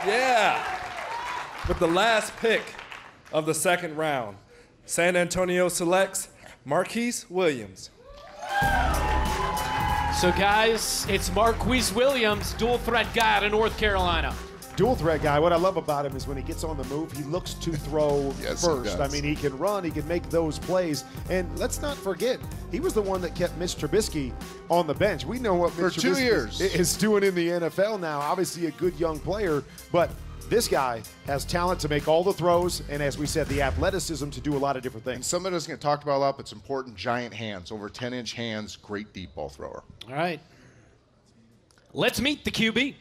Yeah. With the last pick of the second round, San Antonio selects Marquis Williams. So, guys, it's Marquis Williams, dual threat guy out of North Carolina. Dual threat guy. What I love about him is when he gets on the move, he looks to throw Yes, first. he I does. mean, he can run, he can make those plays. And let's not forget, he was the one that kept Mitch Trubisky on the bench. We know what Mitch For 2 Trubisky years. is doing in the NFL now. Obviously a good young player, but this guy has talent to make all the throws, and as we said, the athleticism to do a lot of different And things. some of it doesn't get talked about a lot, but it's important. Giant hands, over 10-inch hands, great deep ball thrower. All right. Let's meet the QB.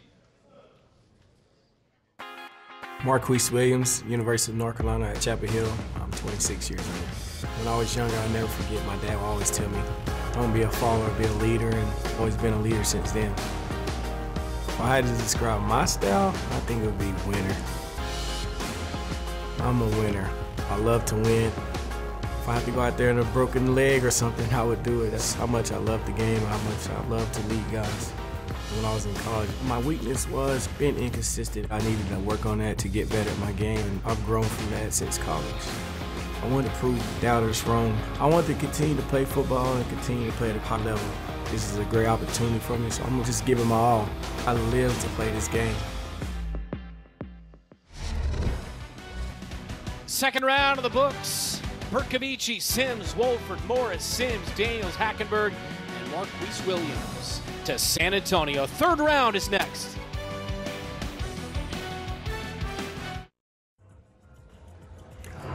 Marquis Williams, University of North Carolina at Chapel Hill. I'm 26 years old. When I was younger, I'll never forget, my dad would always tell me, don't be a follower, be a leader, and always been a leader since then. If I had to describe my style, I think it would be winner. I'm a winner. I love to win. If I had to go out there in a broken leg or something, I would do it. That's how much I love the game, how much I love to lead guys. When I was in college, my weakness was being inconsistent. I needed to work on that to get better at my game, and I've grown from that since college. I wanted to prove doubters wrong. I wanted to continue to play football and continue to play at a high level. This is a great opportunity for me, so I'm gonna just give it my all. I live to play this game. Second round of the books. Berkovichi, Sims, Wolford, Morris, Sims, Daniels, Hackenberg, and Marquis Williams to San Antonio. Third round is next.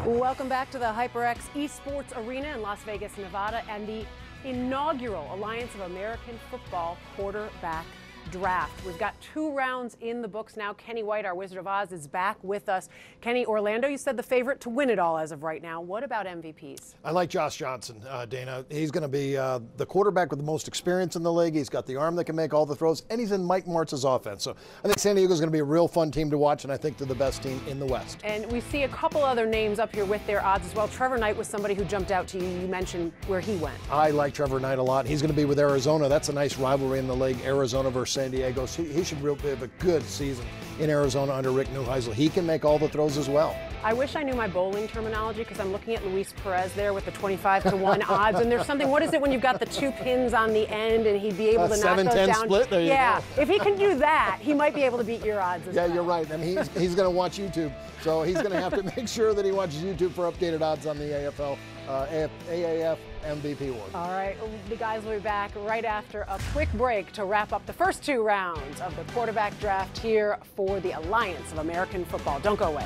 Welcome back to the HyperX Esports Arena in Las Vegas, Nevada, and the inaugural Alliance of American Football quarterback draft. We've got 2 rounds in the books now. Kenny White, our Wizard of Oz, is back with us. Kenny, Orlando, you said the favorite to win it all as of right now. What about MVPs? I like Josh Johnson, Dana. He's going to be the quarterback with the most experience in the league. He's got the arm that can make all the throws, and he's in Mike Martz's offense. So I think San Diego's going to be a real fun team to watch, and I think they're the best team in the West. And we see a couple other names up here with their odds as well. Trevor Knight was somebody who jumped out to you. You mentioned where he went. I like Trevor Knight a lot. He's going to be with Arizona. That's a nice rivalry in the league, Arizona versus San Diego. So he should really have a good season in Arizona under Rick Neuheisel. He can make all the throws as well. I wish I knew my bowling terminology because I'm looking at Luis Perez there with the 25-1 odds. And there's something, what is it when you've got the 2 pins on the end and he'd be able to knock those down? Split, there you go. If he can do that, he might be able to beat your odds as well. Yeah, you're right. I mean, he's going to watch YouTube. So he's going to have to make sure that he watches YouTube for updated odds on the AAF MVP award. All right, the guys will be back right after a quick break to wrap up the first 2 rounds of the quarterback draft here for the Alliance of American Football. Don't go away.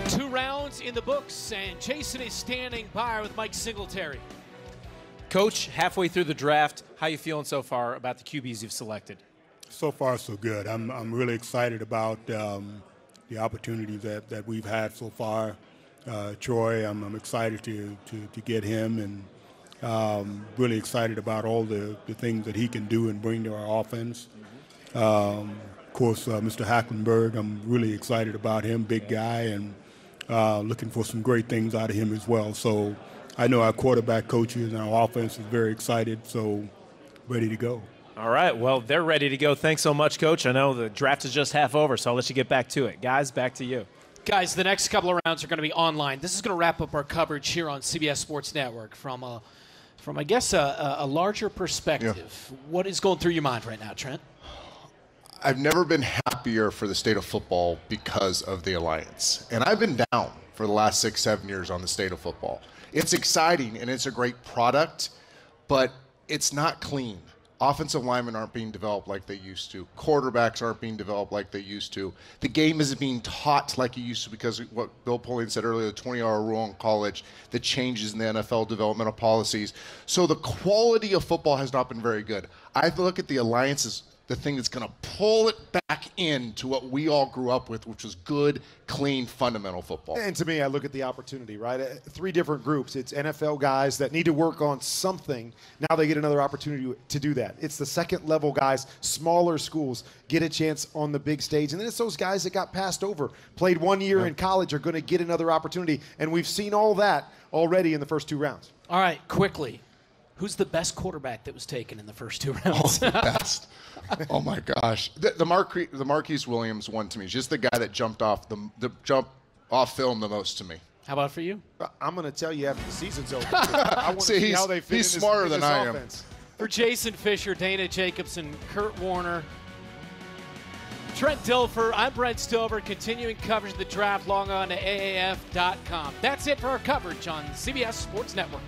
Two rounds in the books, and Jason is standing by with Mike Singletary. Coach, halfway through the draft, how you feeling so far about the QBs you've selected? So far, so good. I'm really excited about the opportunities that we've had so far. Troy, I'm excited to get him, and really excited about all the things that he can do and bring to our offense. Of course, Mr. Hacklenberg, I'm really excited about him, big guy, and looking for some great things out of him as well. So I know our quarterback coaches and our offense is very excited, so ready to go. All right, well, they're ready to go. Thanks so much, Coach. I know the draft is just half over, so I'll let you get back to it. Guys, back to you. Guys, the next couple of rounds are going to be online. This is going to wrap up our coverage here on CBS Sports Network from I guess, a larger perspective. Yeah. What is going through your mind right now, Trent? I've never been happier for the state of football because of the Alliance. And I've been down for the last 6-7 years on the state of football. It's exciting and it's a great product, but it's not clean. Offensive linemen aren't being developed like they used to. Quarterbacks aren't being developed like they used to. The game isn't being taught like it used to because of what Bill Polian said earlier, the 20-hour rule in college, the changes in the NFL developmental policies. So the quality of football has not been very good. I look at the Alliance as the thing that's going to pull it back into what we all grew up with, which was good, clean, fundamental football. And to me, I look at the opportunity, right? 3 different groups. It's NFL guys that need to work on something. Now they get another opportunity to do that. It's the second-level guys, smaller schools, get a chance on the big stage. And then it's those guys that got passed over, played 1 year in college, are going to get another opportunity. And we've seen all that already in the first 2 rounds. All right, quickly. Who's the best quarterback that was taken in the first 2 rounds? Oh, the best. Oh my gosh, the Marquis Williams one to me. Just the guy that jumped off film the most to me. How about for you? I'm going to tell you after the season's over. I want to see how they fit he's in smarter this than I am. offense. For Jason Fisher, Dana Jacobson, Kurt Warner, Trent Dilfer, I'm Brent Stover, continuing coverage of the draft. Log on to AAF.com. That's it for our coverage on CBS Sports Network.